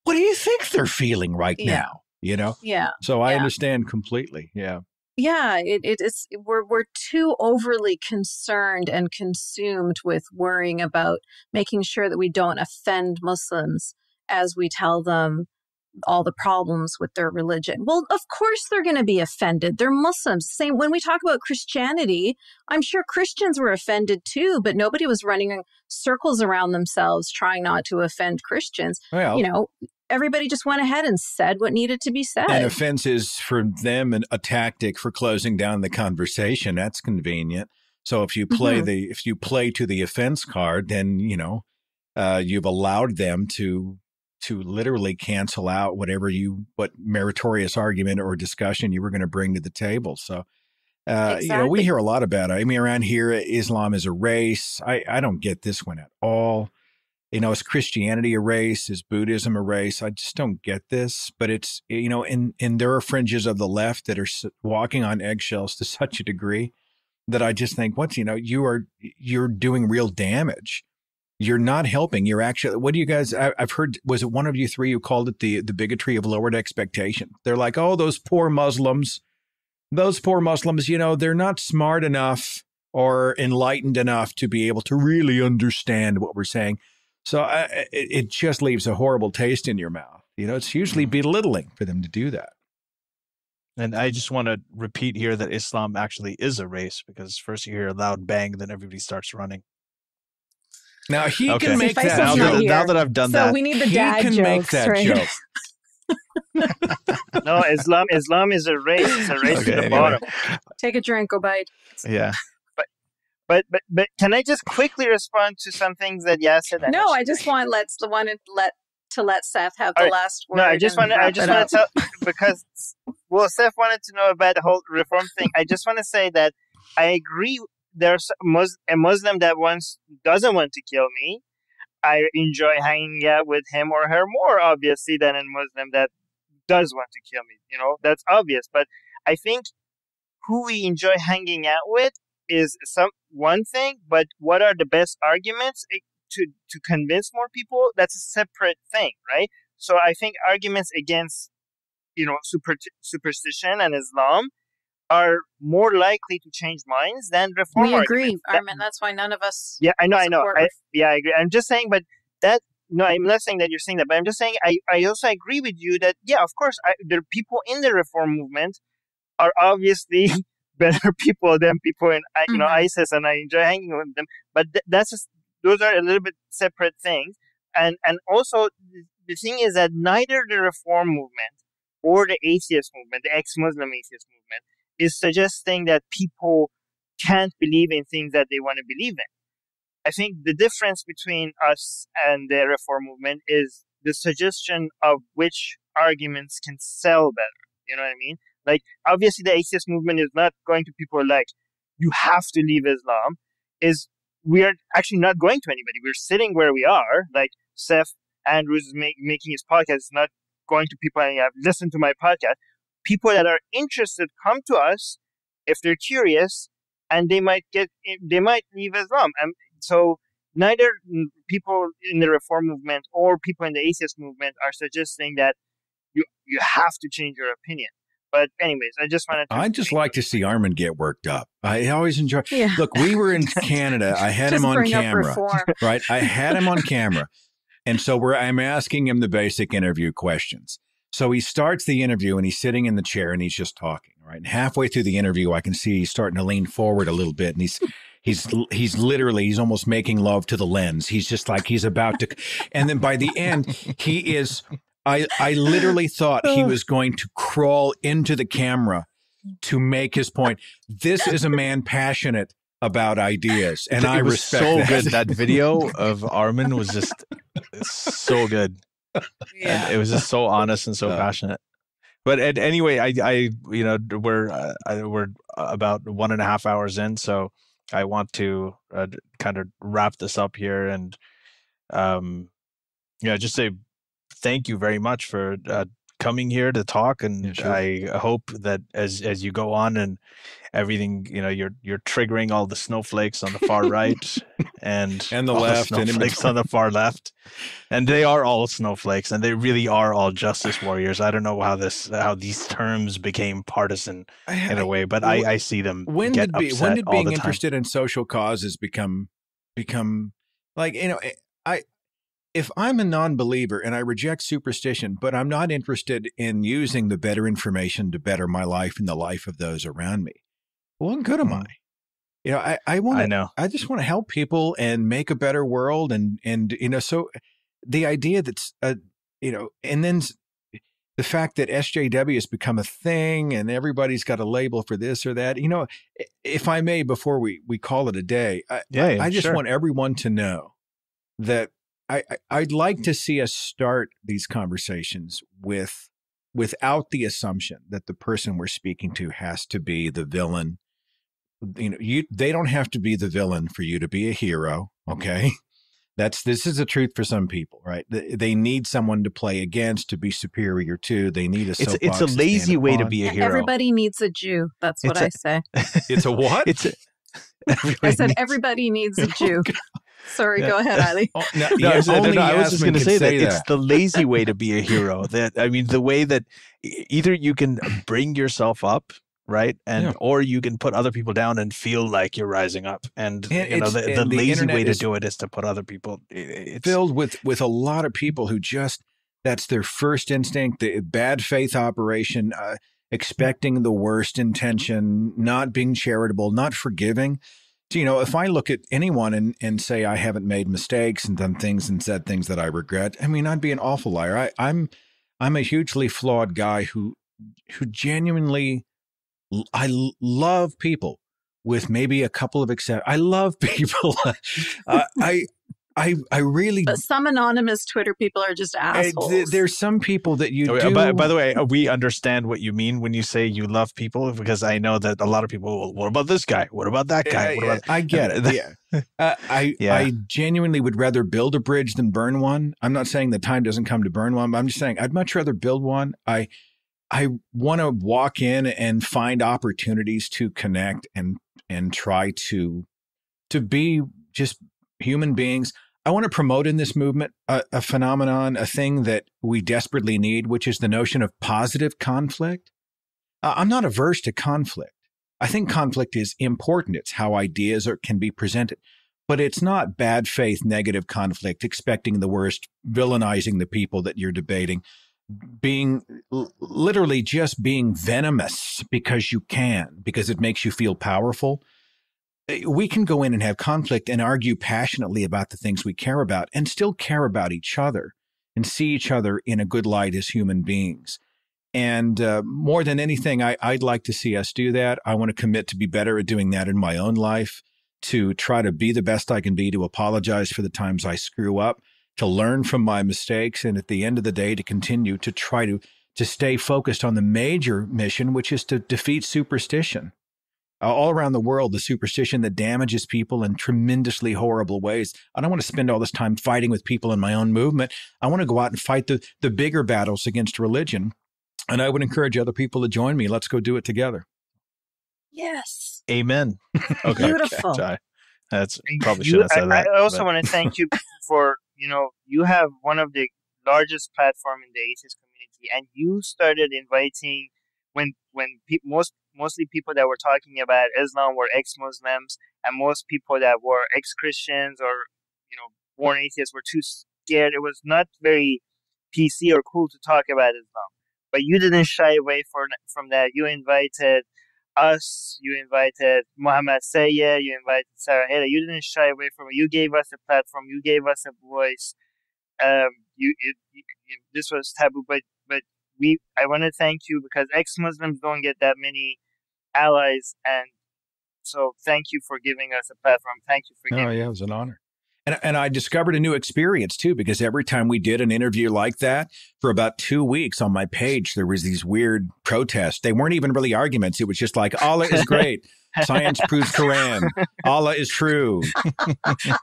S4: What do you think they're feeling right now? You know?
S3: Yeah.
S4: So I understand completely. Yeah.
S3: Yeah, it's we're too overly concerned and consumed with worrying about making sure that we don't offend Muslims as we tell them all the problems with their religion. Well, of course they're going to be offended. They're Muslims. Same when we talk about Christianity, I'm sure Christians were offended too, but nobody was running circles around themselves trying not to offend Christians.
S4: Well,
S3: you know, everybody just went ahead and said what needed to be said.
S4: And offense is for them a tactic for closing down the conversation. That's convenient. So if you play if you play to the offense card, then you've allowed them to literally cancel out what meritorious argument or discussion you were going to bring to the table. So
S3: exactly.
S4: we hear a lot about it. I mean, around here, Islam is a race. I don't get this one at all. Is Christianity a race? Is Buddhism a race? I just don't get this. But it's, and there are fringes of the left that are walking on eggshells to such a degree that I just think, you're doing real damage. You're not helping. You're actually, what do you guys, I've heard, was it one of you three who called it the bigotry of lowered expectation? They're like, oh, those poor Muslims, they're not smart enough or enlightened enough to be able to really understand what we're saying. So it just leaves a horrible taste in your mouth. It's hugely belittling for them to do that.
S2: And I just want to repeat here that Islam actually is a race, because first you hear a loud bang, then everybody starts running.
S4: Now he can make that
S2: joke. Now that I've done that.
S3: So we need the dad jokes,
S4: make that
S3: right?
S4: joke.
S5: No, Islam is a race. It's a race to the bottom.
S3: Take a drink, Obaid.
S2: Yeah.
S5: But can I just quickly respond to some things that Yas said?
S3: No, I just want let Seth have the last word.
S5: No, I just want to tell, because Seth wanted to know about the whole reform thing. I just want to say that I agree. There's a Muslim that doesn't want to kill me. I enjoy hanging out with him or her more, obviously, than a Muslim that does want to kill me. That's obvious. But I think who we enjoy hanging out with is one thing, but what are the best arguments to convince more people? That's a separate thing, right? So I think arguments against, superstition and Islam are more likely to change minds than reform arguments.
S3: We agree, Armin. That's why none of us.
S5: Yeah, I know. I agree. I'm just saying, but that. No, I'm not saying that you're saying that, but I'm just saying I also agree with you that, yeah, of course, there are people in the reform movement are obviously better people than people in ISIS, and I enjoy hanging with them. But those are a little bit separate things. And also the thing is that neither the reform movement or the atheist movement, the ex-Muslim atheist movement, is suggesting that people can't believe in things that they want to believe in. I think the difference between us and the reform movement is the suggestion of which arguments can sell better. You know what I mean? Like, obviously, the atheist movement is not going to people like, you have to leave Islam. We are actually not going to anybody. We're sitting where we are. Like, Seth Andrews is making his podcast. It's not going to people and listen to my podcast. People that are interested come to us if they're curious, and they might leave Islam. And so neither people in the reform movement or people in the atheist movement are suggesting that you have to change your opinion. But anyways, I just like to see Armin get worked up. I always enjoy. Yeah. Look, we were in Canada. I had him on camera, right? I had him on camera, and so I'm asking him the basic interview questions. So he starts the interview, and he's sitting in the chair, and he's just talking. Right, and halfway through the interview, I can see he's starting to lean forward a little bit, and he's literally almost making love to the lens. He's just like he's about to, and then by the end, he is. I literally thought he was going to crawl into the camera to make his point. This is a man passionate about ideas, and I respect
S2: so
S4: that.
S2: Good. That video of Armin was just so good. Yeah, and it was just so honest and so passionate. But anyway, we're about 1.5 hours in, so I want to kind of wrap this up here and just say thank you very much for coming here to talk. And
S4: Yeah, sure.
S2: I hope that as you go on and everything, you're triggering all the snowflakes on the far right and
S4: the
S2: all
S4: left,
S2: the snowflakes on the far left. And they are all snowflakes, and they really are all justice warriors. I don't know how these terms became partisan in a way, but I see them get upset
S4: when did
S2: all
S4: being
S2: the time.
S4: interested in social causes become like, if I'm a non-believer and I reject superstition, but I'm not interested in using the better information to better my life and the life of those around me, well, what good am I? I just want to help people and make a better world. And so the idea that's, and then the fact that SJW has become a thing and everybody's got a label for this or that, if I may, before we call it a day, I just want everyone to know that I'd like to see us start these conversations without the assumption that the person we're speaking to has to be the villain. They don't have to be the villain for you to be a hero. Okay. This is the truth for some people, right? They need someone to play against, to be superior to. They need a soapbox.
S2: It's a lazy way to be a hero.
S3: Everybody needs a Jew. That's what I say.
S4: It's a what?
S3: I said everybody needs a Jew. Sorry, go ahead, Ali.
S2: I was just going to say that it's the lazy way to be a hero. The way that either you can bring yourself up, right, or you can put other people down and feel like you're rising up. And the lazy way to do it is to put other people. It's
S4: filled with a lot of people who that's their first instinct, the bad faith operation, expecting the worst intention, not being charitable, not forgiving. So, if I look at anyone and say I haven't made mistakes and done things and said things that I regret, I'd be an awful liar. I'm a hugely flawed guy who genuinely, I love people with maybe a couple of exceptions. I love people. I really.
S3: But some anonymous Twitter people are just assholes.
S4: There's some people that you do.
S2: By the way, we understand what you mean when you say you love people, because I know that a lot of people will, what about this guy? What about that guy?
S4: I get it. Yeah. I genuinely would rather build a bridge than burn one. I'm not saying the time doesn't come to burn one, but I'm just saying I'd much rather build one. I want to walk in and find opportunities to connect and try to be just human beings. I want to promote in this movement a phenomenon, a thing that we desperately need, which is the notion of positive conflict. I'm not averse to conflict. I think conflict is important. It's how ideas can be presented. But it's not bad faith, negative conflict, expecting the worst, villainizing the people that you're debating, being literally just being venomous because you can, because it makes you feel powerful. We can go in and have conflict and argue passionately about the things we care about and still care about each other and see each other in a good light as human beings. And more than anything, I'd like to see us do that. I want to commit to be better at doing that in my own life, to try to be the best I can be, to apologize for the times I screw up, to learn from my mistakes, and at the end of the day, to continue to try to stay focused on the major mission, which is to defeat superstition. All around the world, the superstition that damages people in tremendously horrible ways. I don't want to spend all this time fighting with people in my own movement. I want to go out and fight the bigger battles against religion. And I would encourage other people to join me. Let's go do it together.
S3: Yes.
S2: Amen. Okay.
S3: Beautiful.
S2: That's probably should have said that.
S5: I also want to thank you for, you have one of the largest platform in the atheist community, and you started inviting when mostly people that were talking about Islam were ex-Muslims, and most people that were ex-Christians or, born atheists were too scared. It was not very PC or cool to talk about Islam. But you didn't shy away from that. You invited us, you invited Muhammad Sayyed, you invited Sarah Heda. You didn't shy away from it. You gave us a platform. You gave us a voice. This was taboo, but I want to thank you, because ex-Muslims don't get that many allies, and so thank you for giving us a platform. Thank you for giving.
S4: Oh yeah, it was an honor. And I discovered a new experience too, because every time we did an interview like that, for about 2 weeks on my page, there was these weird protests. They weren't even really arguments. It was just like, Allah is great. Science proves Quran. Allah is true.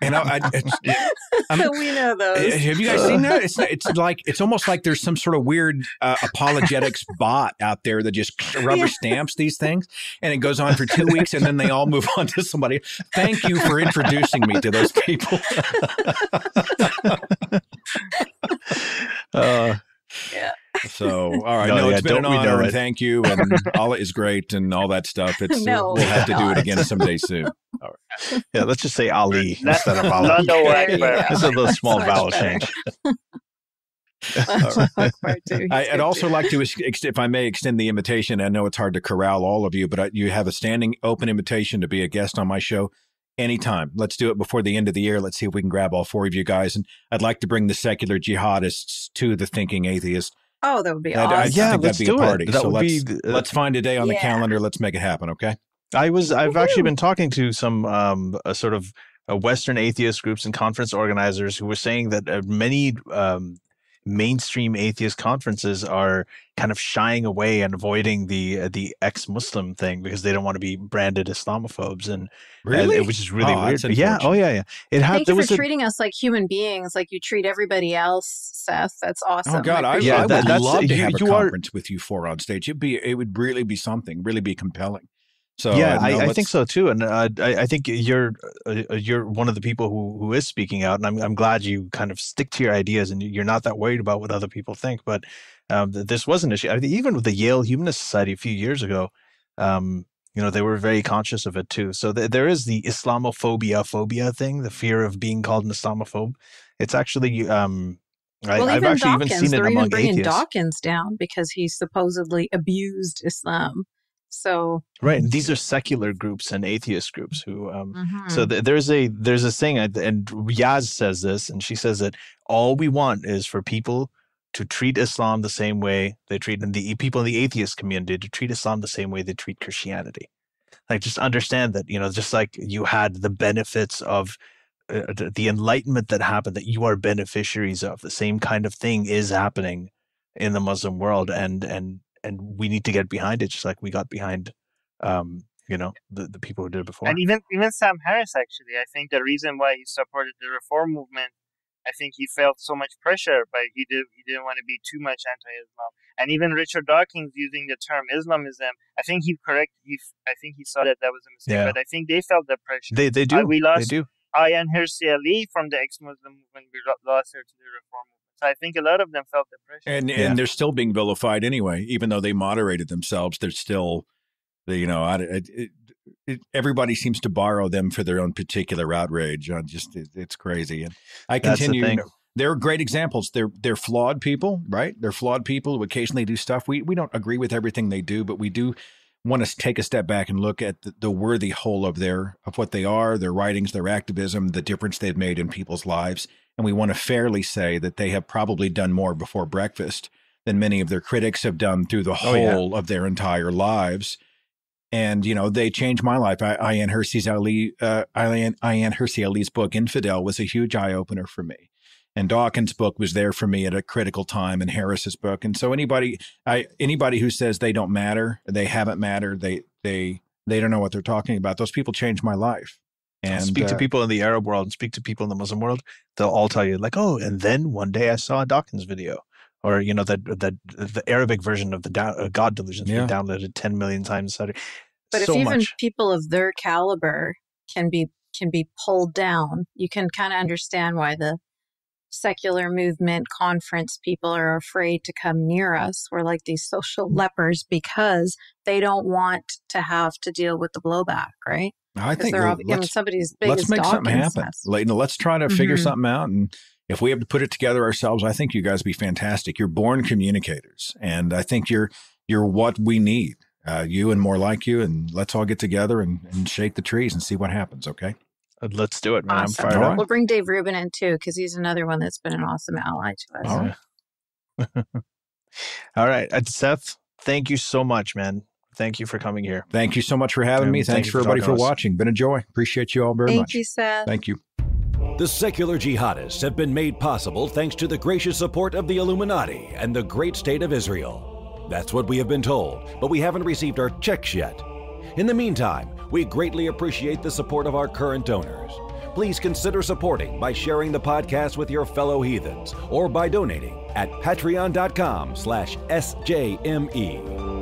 S4: We
S3: know those.
S4: Have you guys seen that? It's almost like there's some sort of weird apologetics bot out there that just rubber stamps these things, and it goes on for 2 weeks, and then they all move on to somebody. Thank you for introducing me to those people.
S3: Yeah.
S4: So, all right. It's been an honor, and thank you. And Allah is great and all that stuff. We'll have to do it again someday soon. All right.
S2: Yeah, let's just say Ali instead of Allah. It's a little small vowel change.
S4: I'd also like to, if I may, extend the invitation. I know it's hard to corral all of you, but you have a standing open invitation to be a guest on my show anytime. Let's do it before the end of the year. Let's see if we can grab all 4 of you guys. And I'd like to bring the secular jihadists to the Thinking Atheist.
S3: Oh, that would be awesome.
S4: I think that'd be a party. So let's find a day on the calendar. Let's make it happen. Okay.
S2: I've actually been talking to some sort of Western atheist groups and conference organizers who were saying that many mainstream atheist conferences are kind of shying away and avoiding the ex-Muslim thing because they don't want to be branded Islamophobes, and
S4: really,
S2: which is really weird. Yeah.
S3: Thank you for treating us like human beings, like you treat everybody else, Seth. That's awesome.
S4: Oh God, I would love to have a conference with you 4 on stage. It would really be something, really be compelling. So
S2: yeah, I think so too, and I think you're one of the people who is speaking out, and I'm glad you kind of stick to your ideas and you're not that worried about what other people think. But this was an issue. I mean, even with the Yale Humanist Society a few years ago, they were very conscious of it too. So there is the Islamophobia thing, the fear of being called an Islamophobe. It's actually I've actually even seen it among
S3: bringing
S2: atheists.
S3: Dawkins down because he supposedly abused Islam. So
S2: right, and these are secular groups and atheist groups who. So there's a saying, and Yaz says this, and she says that all we want is for people to treat Islam the same way they treat the people in the atheist community, to treat Islam the same way they treat Christianity. Like, just understand that, just like you had the benefits of the enlightenment that happened, that you are beneficiaries of. The same kind of thing is happening in the Muslim world, and we need to get behind it, just like we got behind, the people who did it before.
S5: And even Sam Harris, actually, I think the reason why he supported the reform movement, I think he felt so much pressure, but he didn't want to be too much anti-Islam. And even Richard Dawkins using the term Islamism, I think I think he saw that was a mistake, but I think they felt the pressure.
S2: They do.
S5: We lost
S2: they do.
S5: Ayan Hirsi Ali from the ex-Muslim movement. We lost her to the reform movement. So I think a lot of them felt the pressure.
S4: And they're still being vilified anyway, even though they moderated themselves. They're still, everybody seems to borrow them for their own particular outrage. It's crazy. And I continue. They're great examples. They're flawed people, right? They're flawed people who occasionally do stuff. We don't agree with everything they do, but we do want to take a step back and look at the worthy whole of what they are, their writings, their activism, the difference they've made in people's lives. And we want to fairly say that they have probably done more before breakfast than many of their critics have done through the whole of their entire lives. And, they changed my life. Ayan Hirsi Ali's book, Infidel, was a huge eye-opener for me. And Dawkins' book was there for me at a critical time, and Harris's book. And so anybody who says they don't matter, they haven't mattered, they don't know what they're talking about, those people changed my life. And
S2: speak to people in the Arab world and speak to people in the Muslim world. They'll all tell you, like, oh, and then one day I saw a Dawkins video, or the Arabic version of the God Delusions being downloaded 10 million times. But
S3: if even people of their caliber can be pulled down, you can kind of understand why the secular movement conference people are afraid to come near us. We're like these social lepers because they don't want to have to deal with the blowback, right?
S4: I think
S3: somebody's big.
S4: Let's make something happen. Let's try to figure something out, and if we have to put it together ourselves, I think you guys be fantastic. You're born communicators, and I think you're what we need. You and more like you, and let's all get together and shake the trees and see what happens. Okay.
S2: Let's do it, man.
S3: Awesome.
S2: I'm fired up.
S3: We'll bring Dave Rubin in too, because he's another one that's been an awesome ally to us.
S4: All right.
S2: All right. Seth, thank you so much, man. Thank you for coming here.
S4: Thank you so much for having me. Thanks for everybody for watching. Been a joy. Appreciate you all very much.
S3: Thank you, Seth.
S4: Thank you.
S1: The secular jihadists have been made possible thanks to the gracious support of the Illuminati and the great state of Israel. That's what we have been told, but we haven't received our checks yet. In the meantime, We greatly appreciate the support of our current donors. Please consider supporting by sharing the podcast with your fellow heathens or by donating at patreon.com/SJME.